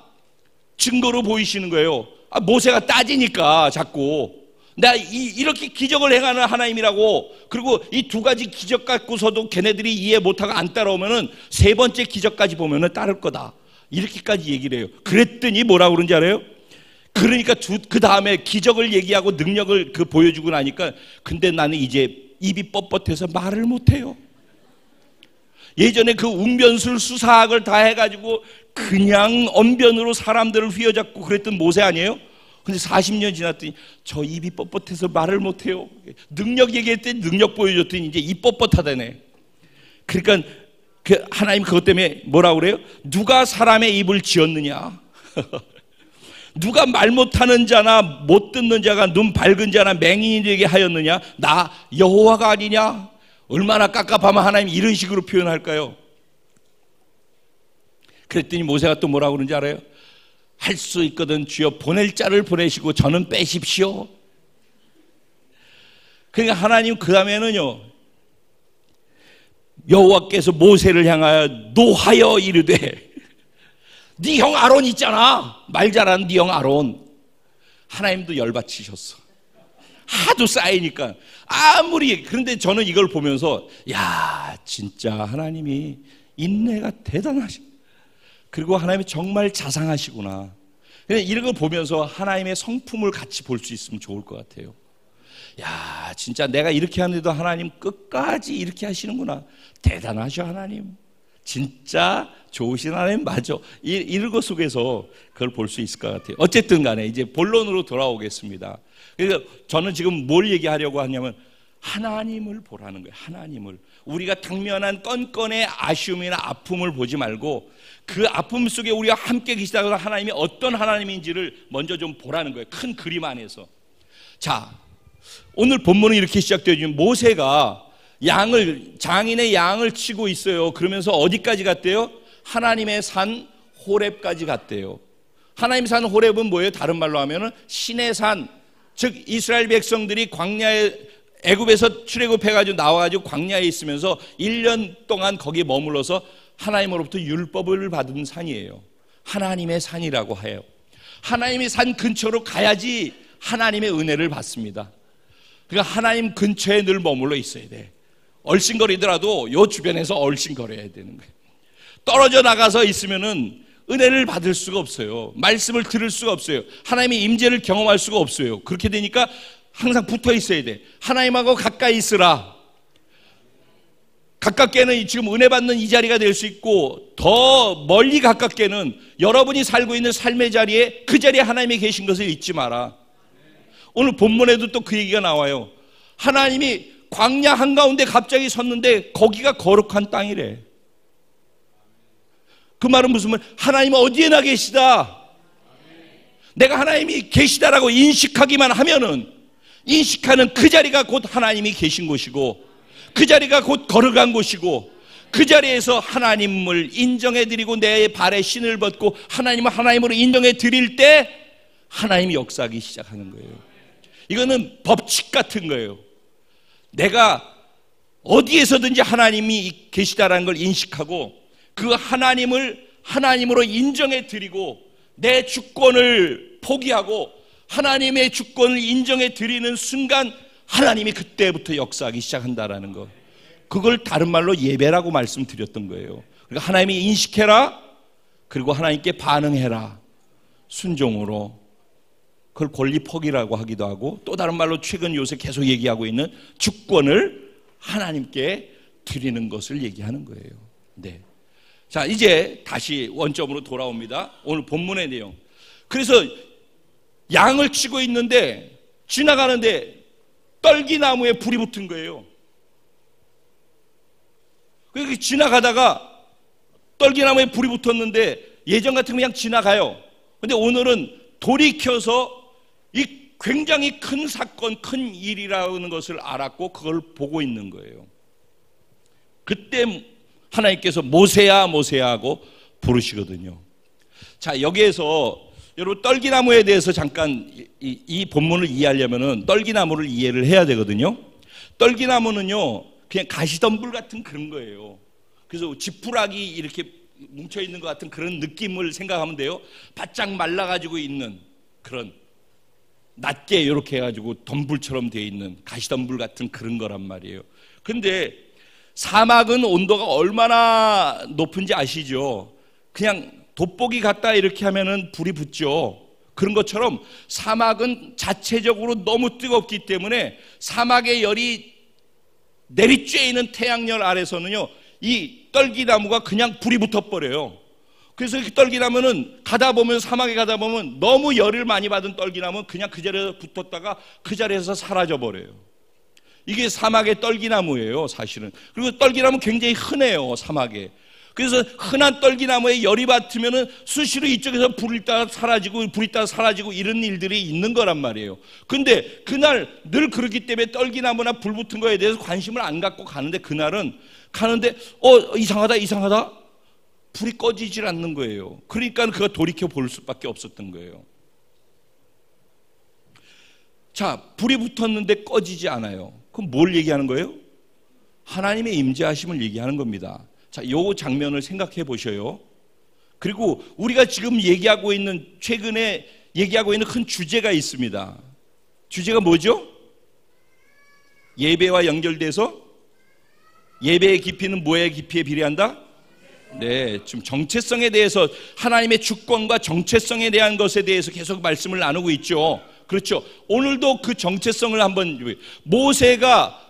증거로 보이시는 거예요. 모세가 따지니까 자꾸 내가 이렇게 기적을 행하는 하나님이라고. 그리고 이 두 가지 기적 갖고서도 걔네들이 이해 못하고 안 따라오면은 세 번째 기적까지 보면은 따를 거다, 이렇게까지 얘기를 해요. 그랬더니 뭐라고 그런지 알아요? 그러니까 그 다음에 기적을 얘기하고 능력을 보여주고 나니까, 근데 나는 이제 입이 뻣뻣해서 말을 못해요. 예전에 그 웅변술 수사학을 다 해가지고 그냥 언변으로 사람들을 휘어잡고 그랬던 모세 아니에요? 근데 40년 지났더니 저 입이 뻣뻣해서 말을 못해요. 능력 얘기했더니 능력 보여줬더니 이제 입 뻣뻣하다네. 그러니까 하나님 그것 때문에 뭐라고 그래요? 누가 사람의 입을 지었느냐? 누가 말 못하는 자나 못 듣는 자가 눈 밝은 자나 맹인이 되게 하였느냐? 나 여호와가 아니냐? 얼마나 깝깝하면 하나님 이런 식으로 표현할까요? 그랬더니 모세가 또 뭐라고 그러는지 알아요? 할 수 있거든 주여 보낼 자를 보내시고 저는 빼십시오. 그러니까 하나님 그 다음에는요, 여호와께서 모세를 향하여 노하여 이르되, 네 형 아론 있잖아, 말 잘하는 네 형 아론. 하나님도 열받치셨어. 하도 쌓이니까. 아무리. 그런데 저는 이걸 보면서 야, 진짜 하나님이 인내가 대단하시, 그리고 하나님이 정말 자상하시구나. 이런 걸 보면서 하나님의 성품을 같이 볼 수 있으면 좋을 것 같아요. 야, 진짜 내가 이렇게 하는데도 하나님 끝까지 이렇게 하시는구나. 대단하셔 하나님. 진짜 좋으신 하나님 맞아. 이런 것 속에서 그걸 볼 수 있을 것 같아요. 어쨌든 간에 이제 본론으로 돌아오겠습니다. 그러니까 저는 지금 뭘 얘기하려고 하냐면 하나님을 보라는 거예요. 하나님을. 우리가 당면한 건건의 아쉬움이나 아픔을 보지 말고 그 아픔 속에 우리가 함께 계시다고 하나님이 어떤 하나님인지를 먼저 좀 보라는 거예요. 큰 그림 안에서. 자, 오늘 본문은 이렇게 시작되죠. 모세가 장인의 양을 치고 있어요. 그러면서 어디까지 갔대요? 하나님의 산 호렙까지 갔대요. 하나님 산 호렙은 뭐예요? 다른 말로 하면은 신의 산, 즉 이스라엘 백성들이 광야에 애굽에서 출애굽해가지고 나와가지고 광야에 있으면서 1년 동안 거기에 머물러서 하나님으로부터 율법을 받은 산이에요. 하나님의 산이라고 해요. 하나님의 산 근처로 가야지 하나님의 은혜를 받습니다. 그러니까 하나님 근처에 늘 머물러 있어야 돼. 얼씬거리더라도 요 주변에서 얼씬거려야 되는 거예요. 떨어져 나가서 있으면은 은혜를 받을 수가 없어요. 말씀을 들을 수가 없어요. 하나님의 임재를 경험할 수가 없어요. 그렇게 되니까 항상 붙어 있어야 돼. 하나님하고 가까이 있으라. 가깝게는 지금 은혜 받는 이 자리가 될 수 있고, 더 멀리 가깝게는 여러분이 살고 있는 삶의 자리에, 그 자리에 하나님이 계신 것을 잊지 마라. 오늘 본문에도 또 그 얘기가 나와요. 하나님이 광야 한가운데 갑자기 섰는데 거기가 거룩한 땅이래. 그 말은 무슨 말? 하나님은 어디에나 계시다. 내가 하나님이 계시다라고 인식하기만 하면은, 인식하는 그 자리가 곧 하나님이 계신 곳이고, 그 자리가 곧 거룩한 곳이고, 그 자리에서 하나님을 인정해드리고 내 발에 신을 벗고 하나님을 하나님으로 인정해드릴 때 하나님이 역사하기 시작하는 거예요. 이거는 법칙 같은 거예요. 내가 어디에서든지 하나님이 계시다라는 걸 인식하고 그 하나님을 하나님으로 인정해드리고 내 주권을 포기하고 하나님의 주권을 인정해드리는 순간 하나님이 그때부터 역사하기 시작한다라는 거. 그걸 다른 말로 예배라고 말씀드렸던 거예요. 그러니까 하나님이 인식해라. 그리고 하나님께 반응해라. 순종으로. 그걸 권리 포기라고 하기도 하고, 또 다른 말로 최근 요새 계속 얘기하고 있는 주권을 하나님께 드리는 것을 얘기하는 거예요. 네. 자, 이제 다시 원점으로 돌아옵니다. 오늘 본문의 내용. 그래서 양을 치고 있는데 지나가는데 떨기나무에 불이 붙은 거예요. 그렇게 지나가다가 떨기나무에 불이 붙었는데 예전 같으면 그냥 지나가요. 근데 오늘은 돌이켜서 이 굉장히 큰 사건, 큰 일이라는 것을 알았고 그걸 보고 있는 거예요. 그때 하나님께서 모세야 모세야 하고 부르시거든요. 자, 여기에서 여러분 떨기나무에 대해서 잠깐 이 본문을 이해하려면은 떨기나무를 이해를 해야 되거든요. 떨기나무는요 그냥 가시덤불 같은 그런 거예요. 그래서 지푸라기 이렇게 뭉쳐 있는 것 같은 그런 느낌을 생각하면 돼요. 바짝 말라가지고 있는 그런, 낮게 이렇게 해가지고 덤불처럼 되어 있는 가시덤불 같은 그런 거란 말이에요. 근데 사막은 온도가 얼마나 높은지 아시죠? 그냥 돋보기 갖다 이렇게 하면은 불이 붙죠. 그런 것처럼 사막은 자체적으로 너무 뜨겁기 때문에 사막의 열이 내리쬐이는 태양열 아래서는요, 이 떨기나무가 그냥 불이 붙어버려요. 그래서 이렇게 떨기나무는 가다 보면, 사막에 가다 보면 너무 열을 많이 받은 떨기나무는 그냥 그 자리에 붙었다가 그 자리에서 사라져 버려요. 이게 사막의 떨기나무예요, 사실은. 그리고 떨기나무는 굉장히 흔해요, 사막에. 그래서 흔한 떨기나무에 열이 받으면은 수시로 이쪽에서 불이 있다가 사라지고 이런 일들이 있는 거란 말이에요. 근데 그날 늘 그렇기 때문에 떨기나무나 불 붙은 거에 대해서 관심을 안 갖고 가는데, 그날은 가는데 이상하다 불이 꺼지질 않는 거예요. 그러니까 그거 돌이켜 볼 수밖에 없었던 거예요. 자, 불이 붙었는데 꺼지지 않아요. 그럼 뭘 얘기하는 거예요? 하나님의 임재하심을 얘기하는 겁니다. 자, 요 장면을 생각해 보셔요. 그리고 우리가 지금 최근에 얘기하고 있는 큰 주제가 있습니다. 주제가 뭐죠? 예배와 연결돼서 예배의 깊이는 뭐의 깊이에 비례한다? 네, 지금 정체성에 대해서, 하나님의 주권과 정체성에 대한 것에 대해서 계속 말씀을 나누고 있죠. 그렇죠. 오늘도 그 정체성을 한번,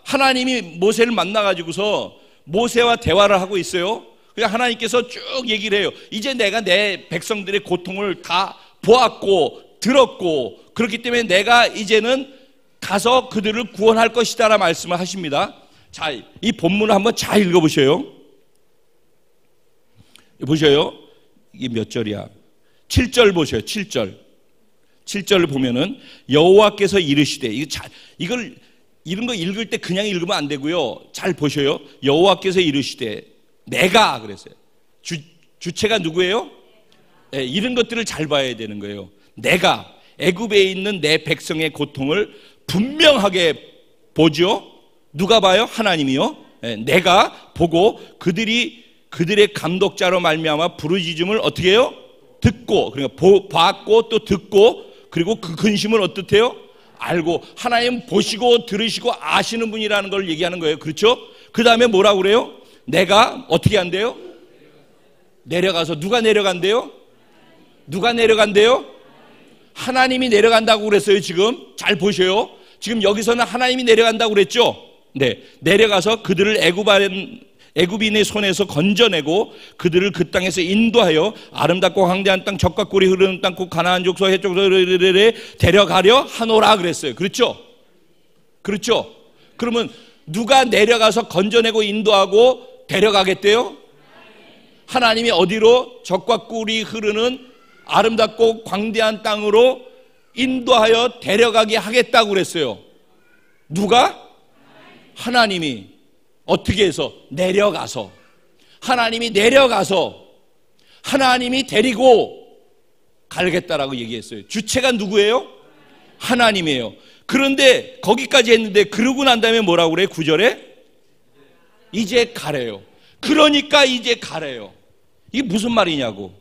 하나님이 모세를 만나가지고서 모세와 대화를 하고 있어요. 그러니까 하나님께서 쭉 얘기를 해요. 이제 내가 내 백성들의 고통을 다 보았고 들었고, 그렇기 때문에 내가 이제는 가서 그들을 구원할 것이다 라는 말씀을 하십니다. 자, 이 본문을 한번 잘 읽어보셔요. 보셔요. 이게 몇 절이야? 7절 보셔요. 7절을 보면은 여호와께서 이르시되, 이런 거 읽을 때 그냥 읽으면 안 되고요. 잘 보셔요. 여호와께서 이르시되, 내가 그랬어요. 주체가 누구예요? 네, 이런 것들을 잘 봐야 되는 거예요. 내가 애굽에 있는 내 백성의 고통을 분명하게 보죠. 누가 봐요? 하나님이요. 네, 내가 보고 그들의 감독자로 말미암아 부르짖음을 어떻게 해요? 듣고, 그러니까 봤고 또 듣고, 그리고 그 근심을 어떻게요? 알고. 하나님 보시고 들으시고 아시는 분이라는 걸 얘기하는 거예요. 그렇죠? 그 다음에 뭐라고 그래요? 내가 어떻게 한대요? 내려가서. 누가 내려간대요? 누가 내려간대요? 하나님이 내려간다고 그랬어요. 지금 잘 보셔요. 지금 여기서는 하나님이 내려간다고 그랬죠. 네, 내려가서 그들을 애굽인의 손에서 건져내고 그들을 그 땅에서 인도하여 아름답고 광대한 땅, 젖과 꿀이 흐르는 땅, 곧 가나안 족속 해쪽으로 데려가려 하노라 그랬어요. 그렇죠? 그렇죠? 그러면 누가 내려가서 건져내고 인도하고 데려가겠대요? 하나님이 어디로? 젖과 꿀이 흐르는 아름답고 광대한 땅으로 인도하여 데려가게 하겠다고 그랬어요. 누가? 하나님이. 어떻게 해서? 내려가서. 하나님이 내려가서 하나님이 데리고 가겠다라고 얘기했어요. 주체가 누구예요? 하나님이에요. 그런데 거기까지 했는데 그러고 난 다음에 뭐라고 그래요? 9절에 이제 가래요. 그러니까 이제 가래요. 이게 무슨 말이냐고.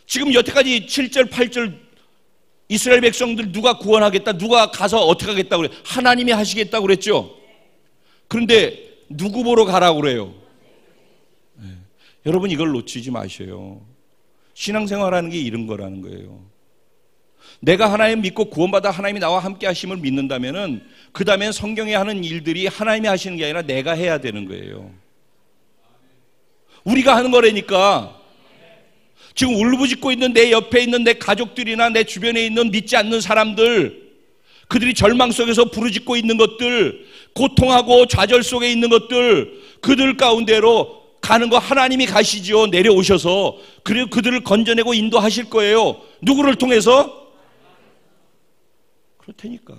지금 여태까지 7절 8절 이스라엘 백성들 누가 구원하겠다, 누가 가서 어떻게 하겠다고 그래요? 하나님이 하시겠다고 그랬죠. 그런데 누구 보러 가라고 그래요? 네. 여러분 이걸 놓치지 마셔요. 신앙생활하는 게 이런 거라는 거예요. 내가 하나님 믿고 구원받아 하나님이 나와 함께 하심을 믿는다면은 그 다음엔 성경에 하는 일들이 하나님이 하시는 게 아니라 내가 해야 되는 거예요. 우리가 하는 거라니까. 지금 울부짖고 있는 내 옆에 있는 내 가족들이나 내 주변에 있는 믿지 않는 사람들, 그들이 절망 속에서 부르짖고 있는 것들, 고통하고 좌절 속에 있는 것들, 그들 가운데로 가는 거 하나님이 가시죠. 내려오셔서. 그리고 그들을 건져내고 인도하실 거예요. 누구를 통해서? 그렇다니까.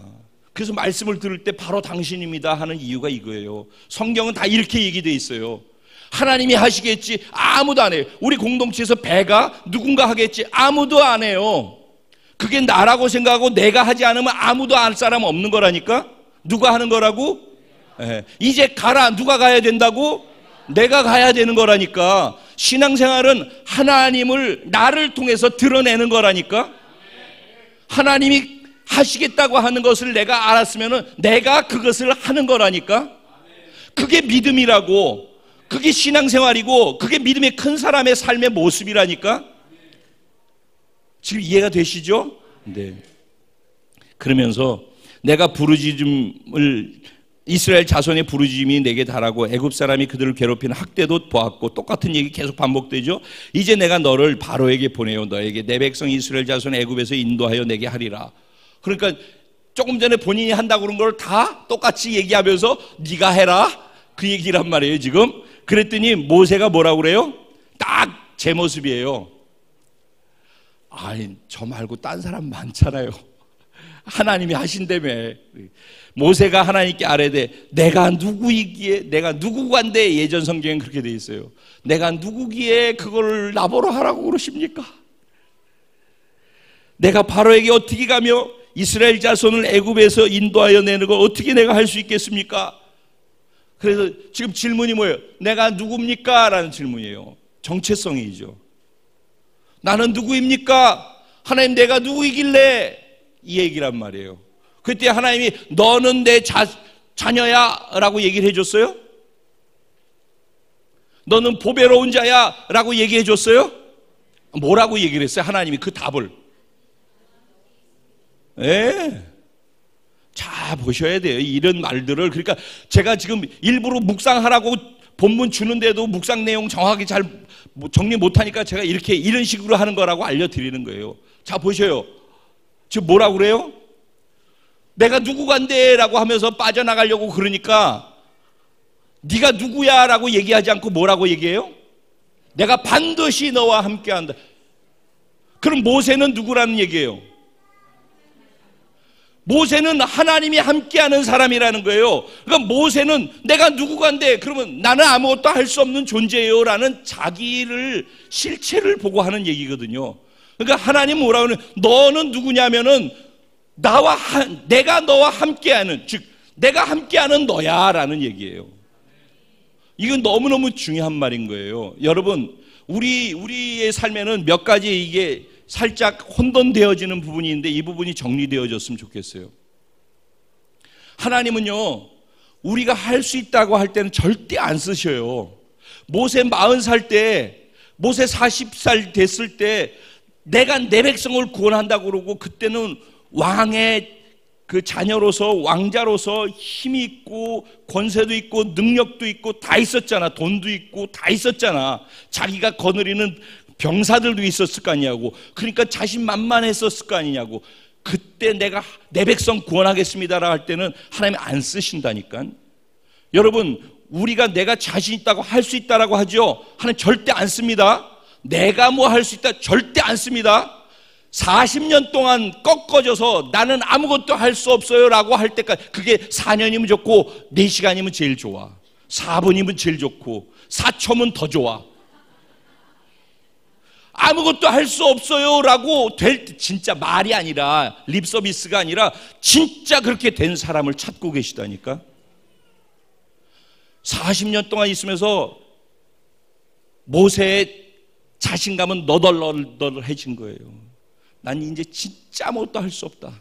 그래서 말씀을 들을 때 바로 당신입니다 하는 이유가 이거예요. 성경은 다 이렇게 얘기되어 있어요. 하나님이 하시겠지. 아무도 안 해요. 우리 공동체에서 배가 누군가 하겠지. 아무도 안 해요. 그게 나라고 생각하고 내가 하지 않으면 아무도 할 사람 없는 거라니까. 누가 하는 거라고? 네. 이제 가라. 누가 가야 된다고? 내가 가야 되는 거라니까. 신앙생활은 하나님을 나를 통해서 드러내는 거라니까. 하나님이 하시겠다고 하는 것을 내가 알았으면 내가 그것을 하는 거라니까. 그게 믿음이라고, 그게 신앙생활이고, 그게 믿음의 큰 사람의 삶의 모습이라니까. 지금 이해가 되시죠? 네. 그러면서 내가 부르짖음을, 이스라엘 자손의 부르짖음이 내게 달하고 애굽 사람이 그들을 괴롭히는 학대도 보았고, 똑같은 얘기 계속 반복되죠. 이제 내가 너를 바로에게 보내요. 너에게 내 백성 이스라엘 자손 애굽에서 인도하여 내게 하리라. 그러니까 조금 전에 본인이 한다고 그런 걸 다 똑같이 얘기하면서 네가 해라, 그 얘기란 말이에요 지금. 그랬더니 모세가 뭐라고 그래요? 딱 제 모습이에요. 아니, 저 말고 딴 사람 많잖아요. 하나님이 하신다며. 모세가 하나님께 아뢰되 내가 누구이기에, 내가 누구간데, 예전 성경엔 그렇게 돼 있어요. 내가 누구기에 그걸 나보러 하라고 그러십니까? 내가 바로에게 어떻게 가며 이스라엘 자손을 애굽에서 인도하여 내는 걸 어떻게 내가 할 수 있겠습니까? 그래서 지금 질문이 뭐예요? 내가 누굽니까? 라는 질문이에요. 정체성이죠. 나는 누구입니까? 하나님, 내가 누구이길래? 이 얘기란 말이에요. 그때 하나님이 너는 내 자녀야 라고 얘기를 해줬어요? 너는 보배로운 자야 라고 얘기해 줬어요? 뭐라고 얘기를 했어요? 하나님이 그 답을. 예. 자, 보셔야 돼요. 이런 말들을. 그러니까 제가 지금 일부러 묵상하라고 본문 주는데도 묵상 내용 정확하게 잘 정리 못하니까 제가 이런 식으로 하는 거라고 알려드리는 거예요. 자, 보셔요. 지금 뭐라고 그래요? 내가 누구간데 라고 하면서 빠져나가려고 그러니까 네가 누구야 라고 얘기하지 않고 뭐라고 얘기해요? 내가 반드시 너와 함께한다. 그럼 모세는 누구라는 얘기예요? 모세는 하나님이 함께하는 사람이라는 거예요. 그러니까 모세는 내가 누구간데, 그러면 나는 아무것도 할 수 없는 존재예요 라는 자기를, 실체를 보고 하는 얘기거든요. 그러니까 하나님 뭐라고 하는, 너는 누구냐면은 내가 너와 함께하는, 즉 내가 함께하는 너야 라는 얘기예요. 이건 너무너무 중요한 말인 거예요. 여러분, 우리의 삶에는 몇 가지 이게 살짝 혼돈되어지는 부분이 있는데 이 부분이 정리되어졌으면 좋겠어요. 하나님은요, 우리가 할 수 있다고 할 때는 절대 안 쓰셔요. 모세 40살 때, 모세 40살 됐을 때 내가 내 백성을 구원한다고 그러고, 그때는 왕의 그 자녀로서, 왕자로서 힘이 있고 권세도 있고 능력도 있고 다 있었잖아. 돈도 있고 다 있었잖아. 자기가 거느리는 병사들도 있었을 거 아니냐고. 그러니까 자신만만했었을 거 아니냐고. 그때 내가 내 백성 구원하겠습니다라고 할 때는 하나님이 안 쓰신다니까. 여러분, 우리가 내가 자신 있다고 할 수 있다라고 하죠. 하나님 절대 안 씁니다. 내가 뭐 할 수 있다 절대 안 씁니다. 40년 동안 꺾어져서 나는 아무것도 할 수 없어요 라고 할 때까지, 그게 4년이면 좋고 4시간이면 제일 좋아, 4분이면 제일 좋고 4초면 더 좋아. 아무것도 할 수 없어요 라고 될 때, 진짜 말이 아니라 립서비스가 아니라 진짜 그렇게 된 사람을 찾고 계시다니까. 40년 동안 있으면서 모세의 자신감은 너덜너덜해진 거예요. 난 이제 진짜 아무것도 할 수 없다.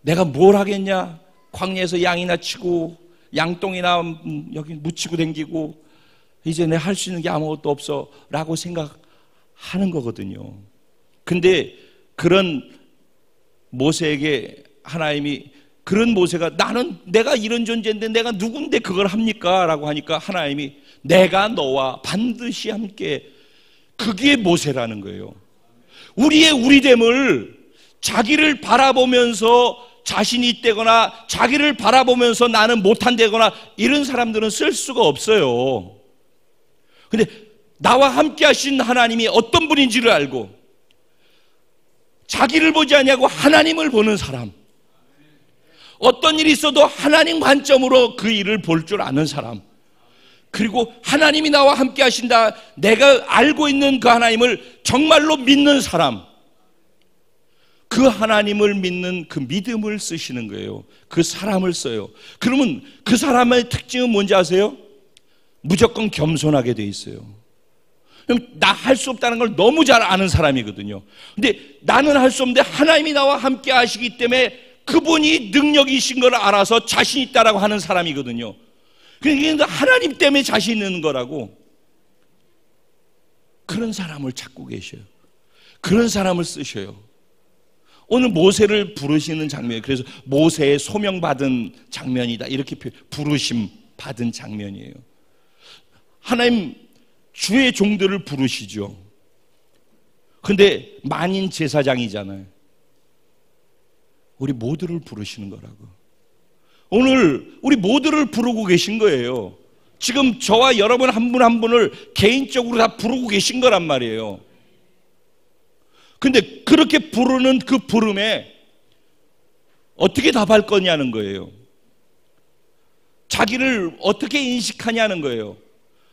내가 뭘 하겠냐? 광야에서 양이나 치고 양똥이나 여기 묻히고 댕기고, 이제 내가 할 수 있는 게 아무것도 없어 라고 생각하는 거거든요. 근데 그런 모세에게 하나님이, 그런 모세가 내가 이런 존재인데 내가 누군데 그걸 합니까? 라고 하니까 하나님이 내가 너와 반드시 함께, 그게 모세라는 거예요. 우리의 우리됨을 자기를 바라보면서 자신이 있다거나 자기를 바라보면서 나는 못한다거나 이런 사람들은 쓸 수가 없어요. 근데 나와 함께 하신 하나님이 어떤 분인지를 알고, 자기를 보지 않냐고 하나님을 보는 사람, 어떤 일이 있어도 하나님 관점으로 그 일을 볼 줄 아는 사람, 그리고 하나님이 나와 함께 하신다, 내가 알고 있는 그 하나님을 정말로 믿는 사람, 그 하나님을 믿는 그 믿음을 쓰시는 거예요. 그 사람을 써요. 그러면 그 사람의 특징은 뭔지 아세요? 무조건 겸손하게 돼 있어요. 나 할 수 없다는 걸 너무 잘 아는 사람이거든요. 근데 나는 할 수 없는데 하나님이 나와 함께 하시기 때문에 그분이 능력이신 걸 알아서 자신 있다라고 하는 사람이거든요. 그러니까 하나님 때문에 자신 있는 거라고. 그런 사람을 찾고 계셔요. 그런 사람을 쓰셔요. 오늘 모세를 부르시는 장면이에요. 그래서 모세의 소명받은 장면이다 이렇게 부르심 받은 장면이에요. 하나님 주의 종들을 부르시죠. 근데 만인 제사장이잖아요. 우리 모두를 부르시는 거라고. 오늘 우리 모두를 부르고 계신 거예요. 지금 저와 여러분 한 분 한 분을 개인적으로 다 부르고 계신 거란 말이에요. 근데 그렇게 부르는 그 부름에 어떻게 답할 거냐는 거예요. 자기를 어떻게 인식하냐는 거예요.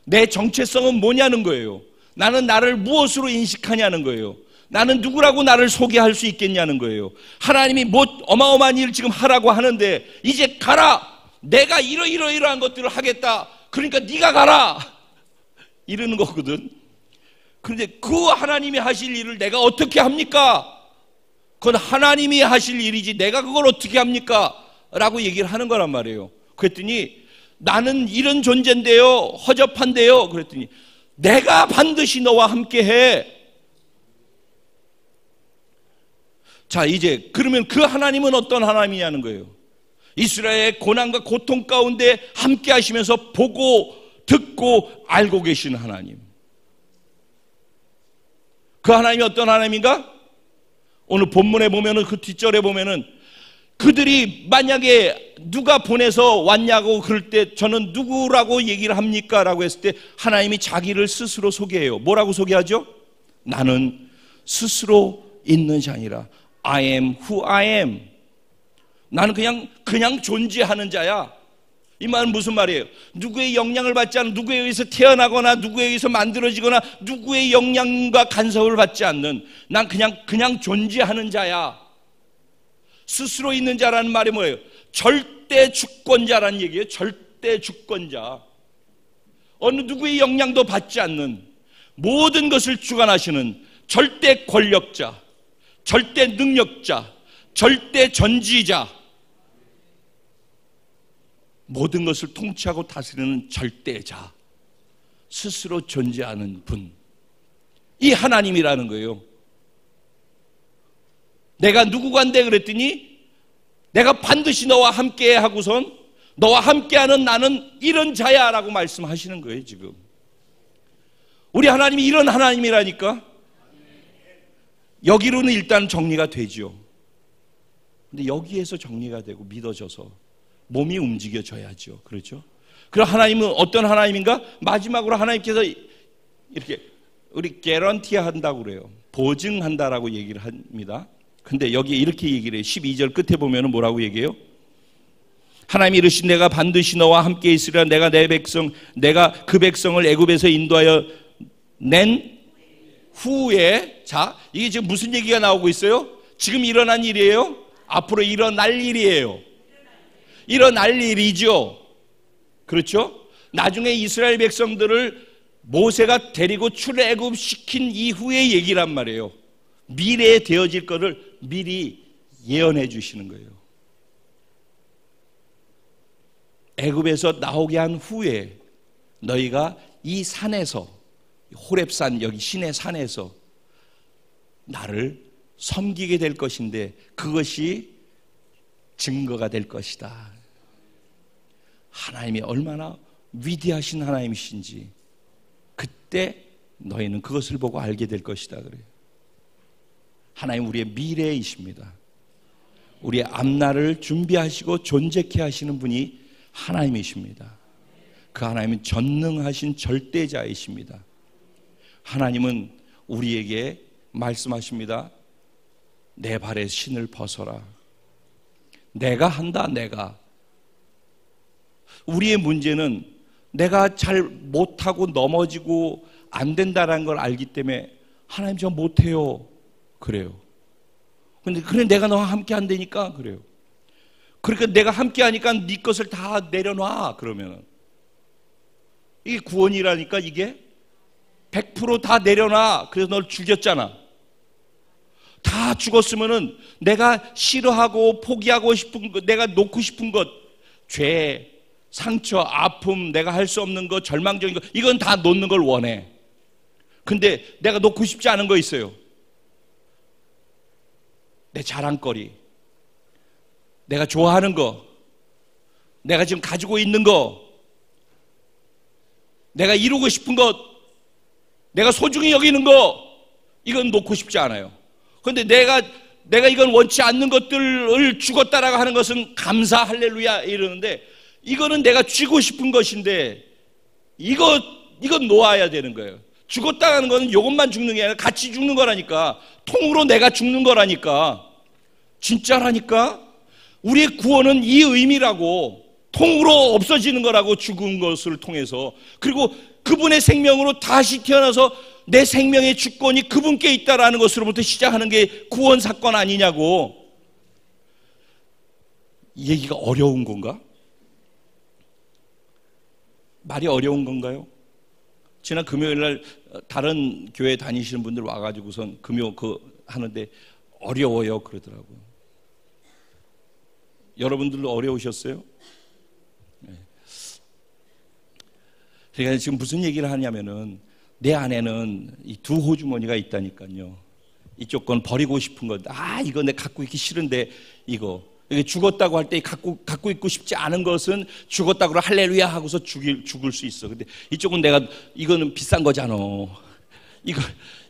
내 정체성은 뭐냐는 거예요. 나는 나를 무엇으로 인식하냐는 거예요. 나는 누구라고 나를 소개할 수 있겠냐는 거예요. 하나님이 뭐 어마어마한 일을 지금 하라고 하는데 이제 가라. 내가 이러이러한 것들을 하겠다. 그러니까 네가 가라. 이러는 거거든. 그런데 그 하나님이 하실 일을 내가 어떻게 합니까? 그건 하나님이 하실 일이지 내가 그걸 어떻게 합니까? 라고 얘기를 하는 거란 말이에요. 그랬더니 나는 이런 존재인데요. 허접한데요. 그랬더니 내가 반드시 너와 함께해. 자, 이제 그러면 그 하나님은 어떤 하나님이냐는 거예요. 이스라엘의 고난과 고통 가운데 함께 하시면서 보고 듣고 알고 계시는 하나님. 그 하나님이 어떤 하나님인가? 오늘 본문에 보면은 그 뒷절에 보면은 그들이 만약에 누가 보내서 왔냐고 그럴 때 저는 누구라고 얘기를 합니까? 라고 했을 때 하나님이 자기를 스스로 소개해요. 뭐라고 소개하죠? 나는 스스로 있는 자니라. I am who I am. 나는 그냥 존재하는 자야. 이 말은 무슨 말이에요? 누구의 영향을 받지 않는, 누구에 의해서 태어나거나 누구에 의해서 만들어지거나 누구의 영향과 간섭을 받지 않는, 난 그냥 존재하는 자야. 스스로 있는 자라는 말이 뭐예요? 절대 주권자라는 얘기예요. 절대 주권자. 어느 누구의 영향도 받지 않는, 모든 것을 주관하시는 절대 권력자, 절대 능력자, 절대 전지자, 모든 것을 통치하고 다스리는 절대자, 스스로 존재하는 분, 이 하나님이라는 거예요. 내가 누구간데 그랬더니 내가 반드시 너와 함께 하고선 너와 함께하는 나는 이런 자야 라고 말씀하시는 거예요. 지금 우리 하나님이 이런 하나님이라니까. 여기로는 일단 정리가 되죠. 근데 여기에서 정리가 되고 믿어져서 몸이 움직여져야죠. 그렇죠? 그럼 하나님은 어떤 하나님인가? 마지막으로 하나님께서 이렇게 우리 개런티 한다고 그래요. 보증한다라고 얘기를 합니다. 근데 여기 이렇게 얘기를 해요. 12절 끝에 보면 뭐라고 얘기해요? 하나님이 이르신 내가 반드시 너와 함께 있으리라. 내가 내가 그 백성을 애굽에서 인도하여 낸 후에, 자, 이게 지금 무슨 얘기가 나오고 있어요? 지금 일어난 일이에요? 앞으로 일어날 일이에요. 일어날 일이죠. 그렇죠? 나중에 이스라엘 백성들을 모세가 데리고 출애굽시킨 이후의 얘기란 말이에요. 미래에 되어질 것을 미리 예언해 주시는 거예요. 애굽에서 나오게 한 후에 너희가 이 산에서, 호렙산, 여기 신의 산에서 나를 섬기게 될 것인데 그것이 증거가 될 것이다. 하나님이 얼마나 위대하신 하나님이신지 그때 너희는 그것을 보고 알게 될 것이다 그래요. 하나님 우리의 미래이십니다. 우리의 앞날을 준비하시고 존재케 하시는 분이 하나님이십니다. 그 하나님은 전능하신 절대자이십니다. 하나님은 우리에게 말씀하십니다. 내 발에 신을 벗어라. 내가 한다. 내가. 우리의 문제는 내가 잘 못하고 넘어지고 안 된다는 걸 알기 때문에 하나님 저 못해요 그래요. 근데 그래 내가 너와 함께 안 되니까 그래요. 그러니까 내가 함께 하니까 네 것을 다 내려놔 그러면은. 이게 구원이라니까. 이게 100% 다 내려놔. 그래서 널 죽였잖아. 다 죽었으면은 내가 싫어하고 포기하고 싶은 것, 내가 놓고 싶은 것, 죄, 상처, 아픔, 내가 할 수 없는 것, 절망적인 것, 이건 다 놓는 걸 원해. 근데 내가 놓고 싶지 않은 거 있어요. 내 자랑거리, 내가 좋아하는 거, 내가 지금 가지고 있는 거, 내가 이루고 싶은 것, 내가 소중히 여기는 거, 이건 놓고 싶지 않아요. 그런데 내가 이건 원치 않는 것들을 죽었다라고 하는 것은 감사 할렐루야 이러는데, 이거는 내가 쥐고 싶은 것인데 이건 놓아야 되는 거예요. 죽었다는 것은 이것만 죽는 게 아니라 같이 죽는 거라니까. 통으로 내가 죽는 거라니까. 진짜라니까. 우리의 구원은 이 의미라고. 통으로 없어지는 거라고, 죽은 것을 통해서. 그리고 그분의 생명으로 다시 태어나서 내 생명의 주권이 그분께 있다라는 것으로부터 시작하는 게 구원 사건 아니냐고. 이 얘기가 어려운 건가? 말이 어려운 건가요? 지난 금요일 날 다른 교회 다니시는 분들 와가지고선 금요 하는데 어려워요 그러더라고요. 여러분들도 어려우셨어요? 네. 그러니까 지금 무슨 얘기를 하냐면은, 내 안에는 이 두 호주머니가 있다니까요. 이쪽 건 버리고 싶은 것, 이거 내가 갖고 있기 싫은데, 이거 죽었다고 할 때 갖고 있고 싶지 않은 것은 죽었다고 할렐루야 하고서 죽을 수 있어. 근데 이쪽은 이거는 비싼 거잖아.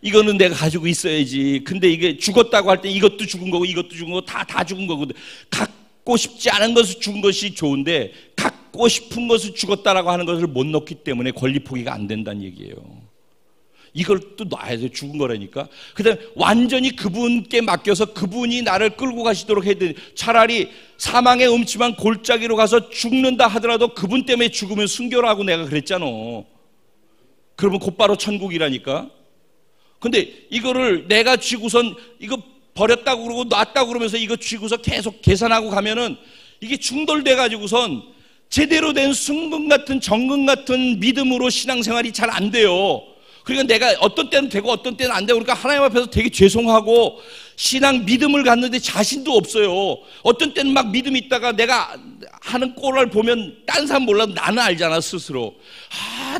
이거는 내가 가지고 있어야지. 근데 이게 죽었다고 할 때 이것도 죽은 거고 이것도 죽은 거고 다 죽은 거거든. 갖고 싶지 않은 것을 죽은 것이 좋은데, 갖고 싶은 것을 죽었다라고 하는 것을 못 넣기 때문에 권리 포기가 안 된다는 얘기예요. 이걸 또 놔야 돼. 죽은 거라니까. 그다음에 완전히 그분께 맡겨서 그분이 나를 끌고 가시도록 해야 돼. 차라리 사망의 음침한 골짜기로 가서 죽는다 하더라도 그분 때문에 죽으면 순교라고 내가 그랬잖아. 그러면 곧바로 천국이라니까. 근데 이거를 내가 쥐고선 이거 버렸다고 그러고 놨다고 그러면서 이거 쥐고서 계속 계산하고 가면은 이게 충돌돼 가지고선 제대로 된 순금 같은 정금 같은 믿음으로 신앙생활이 잘 안 돼요. 그러니까 내가 어떤 때는 되고 어떤 때는 안 되고, 그러니까 하나님 앞에서 되게 죄송하고 신앙 믿음을 갖는데 자신도 없어요. 어떤 때는 막 믿음이 있다가 내가 하는 꼴을 보면 딴 사람 몰라도 나는 알잖아 스스로.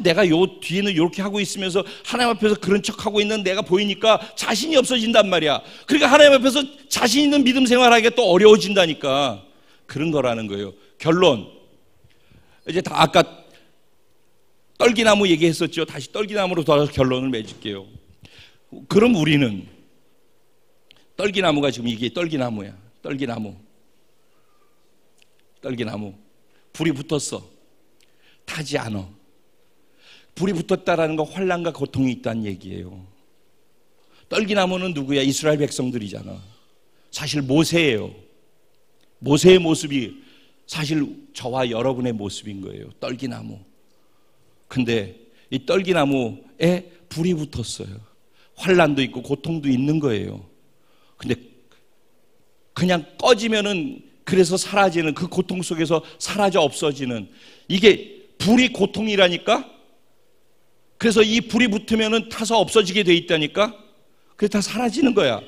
내가 요 뒤에는 이렇게 하고 있으면서 하나님 앞에서 그런 척하고 있는 내가 보이니까 자신이 없어진단 말이야. 그러니까 하나님 앞에서 자신 있는 믿음 생활하기가 또 어려워진다니까. 그런 거라는 거예요. 결론, 이제 다 아까 떨기나무 얘기했었죠. 다시 떨기나무로 돌아서 결론을 맺을게요. 그럼 우리는, 떨기나무가 지금 이게 떨기나무야. 떨기나무. 불이 붙었어. 타지 않아. 불이 붙었다라는 건 환난과 고통이 있다는 얘기예요. 떨기나무는 누구야? 이스라엘 백성들이잖아. 사실 모세예요. 모세의 모습이 사실 저와 여러분의 모습인 거예요. 떨기나무. 근데 이 떨기나무에 불이 붙었어요. 환난도 있고 고통도 있는 거예요. 근데 그냥 꺼지면은 그래서 사라지는, 그 고통 속에서 사라져 없어지는, 이게 불이 고통이라니까. 그래서 이 불이 붙으면은 타서 없어지게 돼 있다니까. 그래서 다 사라지는 거야.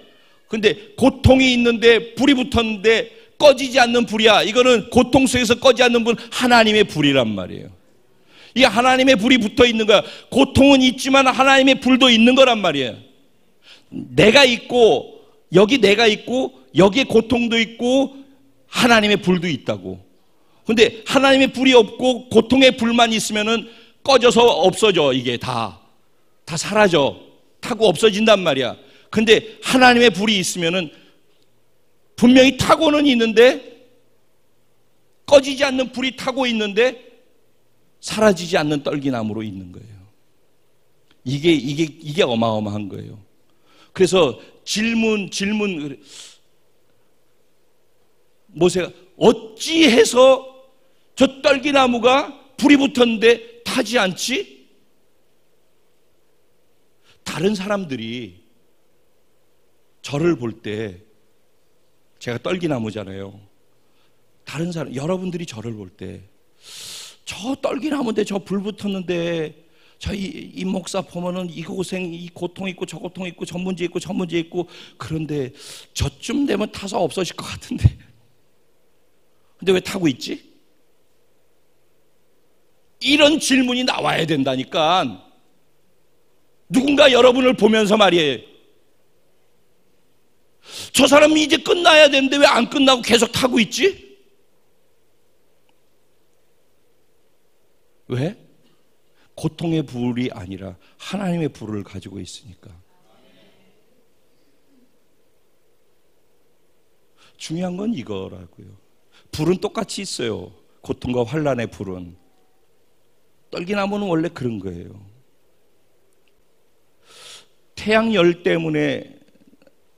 근데 고통이 있는데 불이 붙었는데 꺼지지 않는 불이야. 이거는 고통 속에서 꺼지지 않는 불, 하나님의 불이란 말이에요. 이 하나님의 불이 붙어 있는 거야. 고통은 있지만 하나님의 불도 있는 거란 말이에요. 내가 있고, 여기 내가 있고, 여기에 고통도 있고, 하나님의 불도 있다고. 근데 하나님의 불이 없고 고통의 불만 있으면은 꺼져서 없어져. 이게 다 사라져. 타고 없어진단 말이야. 근데 하나님의 불이 있으면은 분명히 타고는 있는데, 꺼지지 않는 불이 타고 있는데 사라지지 않는 떨기나무로 있는 거예요. 이게 어마어마한 거예요. 그래서 질문, 모세가 어찌해서 저 떨기나무가 불이 붙었는데 타지 않지? 다른 사람들이 저를 볼 때, 제가 떨기나무잖아요. 다른 사람, 여러분들이 저를 볼 때 저 떨기나무인데 저 불 붙었는데 이 목사 보면은 이 고생, 이 고통 있고 저 고통 있고 저 문제 있고 저 문제 있고 그런데 저쯤 되면 타서 없어질 것 같은데 근데 왜 타고 있지? 이런 질문이 나와야 된다니까. 누군가 여러분을 보면서 말이에요. 저 사람이 이제 끝나야 되는데 왜 안 끝나고 계속 타고 있지? 왜? 고통의 불이 아니라 하나님의 불을 가지고 있으니까. 중요한 건 이거라고요. 불은 똑같이 있어요. 고통과 환난의 불은. 떨기나무는 원래 그런 거예요. 태양열 때문에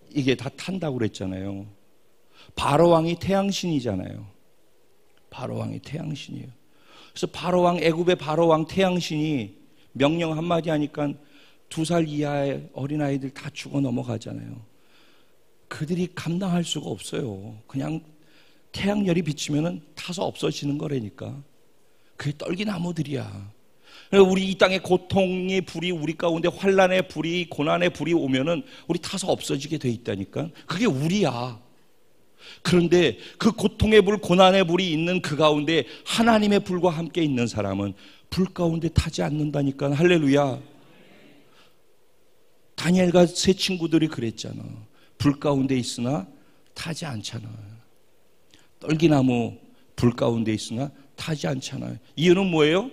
이게 다 탄다고 그랬잖아요. 바로왕이 태양신이잖아요. 바로왕이 태양신이에요. 그래서 바로왕, 애굽의 바로왕 태양신이 명령 한마디 하니까 2살 이하의 어린아이들 다 죽어 넘어가잖아요. 그들이 감당할 수가 없어요. 그냥 태양열이 비치면 타서 없어지는 거라니까. 그게 떨기나무들이야. 우리 이 땅에 고통의 불이 우리 가운데 환난의 불이 고난의 불이 오면은 우리 타서 없어지게 돼 있다니까. 그게 우리야. 그런데 그 고통의 불, 고난의 불이 있는 그 가운데 하나님의 불과 함께 있는 사람은 불 가운데 타지 않는다니까. 할렐루야. 다니엘과 세 친구들이 그랬잖아. 불 가운데 있으나 타지 않잖아. 떨기나무 불 가운데 있으나 타지 않잖아요. 이유는 뭐예요?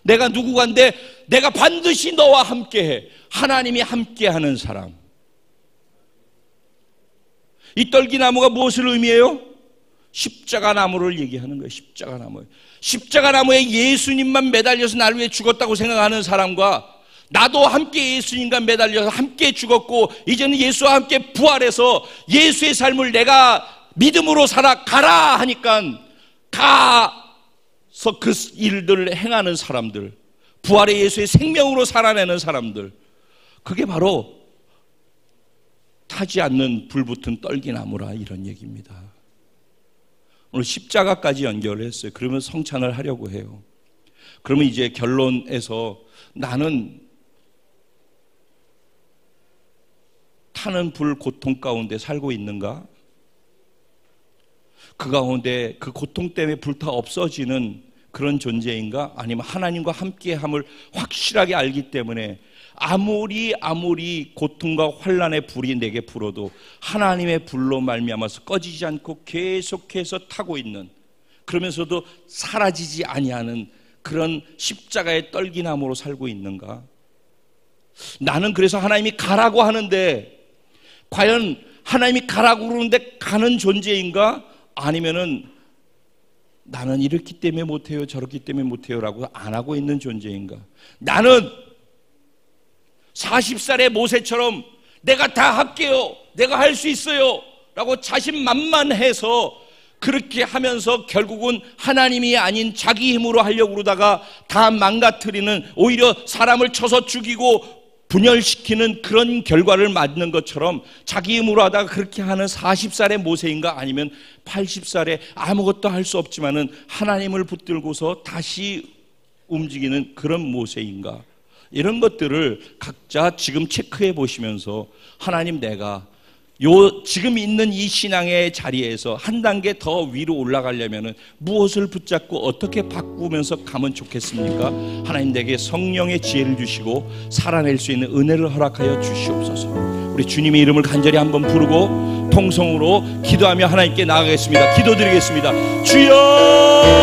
내가 누구간데 내가 반드시 너와 함께해. 하나님이 함께하는 사람. 이 떨기나무가 무엇을 의미해요? 십자가 나무를 얘기하는 거예요. 십자가 나무. 십자가 나무에 예수님만 매달려서 나를 위해 죽었다고 생각하는 사람과 나도 함께 예수님과 매달려서 함께 죽었고 이제는 예수와 함께 부활해서 예수의 삶을 내가 믿음으로 살아가라 하니까 가서 그 일들을 행하는 사람들, 부활의 예수의 생명으로 살아내는 사람들, 그게 바로 타지 않는 불붙은 떨기나무라 이런 얘기입니다. 오늘 십자가까지 연결을 했어요. 그러면 성찬을 하려고 해요. 그러면 이제 결론에서 나는 타는 불 고통 가운데 살고 있는가? 그 가운데 그 고통 때문에 불타 없어지는 그런 존재인가? 아니면 하나님과 함께함을 확실하게 알기 때문에 아무리 고통과 환난의 불이 내게 불어도 하나님의 불로 말미암아서 꺼지지 않고 계속해서 타고 있는, 그러면서도 사라지지 아니하는 그런 십자가의 떨기나무로 살고 있는가? 나는 그래서 하나님이 가라고 하는데 과연 하나님이 가라고 그러는데 가는 존재인가? 아니면은 나는 이렇기 때문에 못해요, 저렇기 때문에 못해요 라고 안 하고 있는 존재인가? 나는 40살의 모세처럼 내가 다 할게요, 내가 할 수 있어요 라고 자신만만해서 그렇게 하면서 결국은 하나님이 아닌 자기 힘으로 하려고 그러다가 다 망가뜨리는, 오히려 사람을 쳐서 죽이고 분열시키는 그런 결과를 맞는 것처럼 자기 힘으로 하다가 그렇게 하는 40살의 모세인가? 아니면 80살에 아무것도 할 수 없지만은 하나님을 붙들고서 다시 움직이는 그런 모세인가? 이런 것들을 각자 지금 체크해 보시면서 하나님, 내가 지금 있는 이 신앙의 자리에서 한 단계 더 위로 올라가려면 무엇을 붙잡고 어떻게 바꾸면서 가면 좋겠습니까? 하나님, 내게 성령의 지혜를 주시고 살아낼 수 있는 은혜를 허락하여 주시옵소서. 우리 주님의 이름을 간절히 한번 부르고 통성으로 기도하며 하나님께 나아가겠습니다. 기도드리겠습니다. 주여!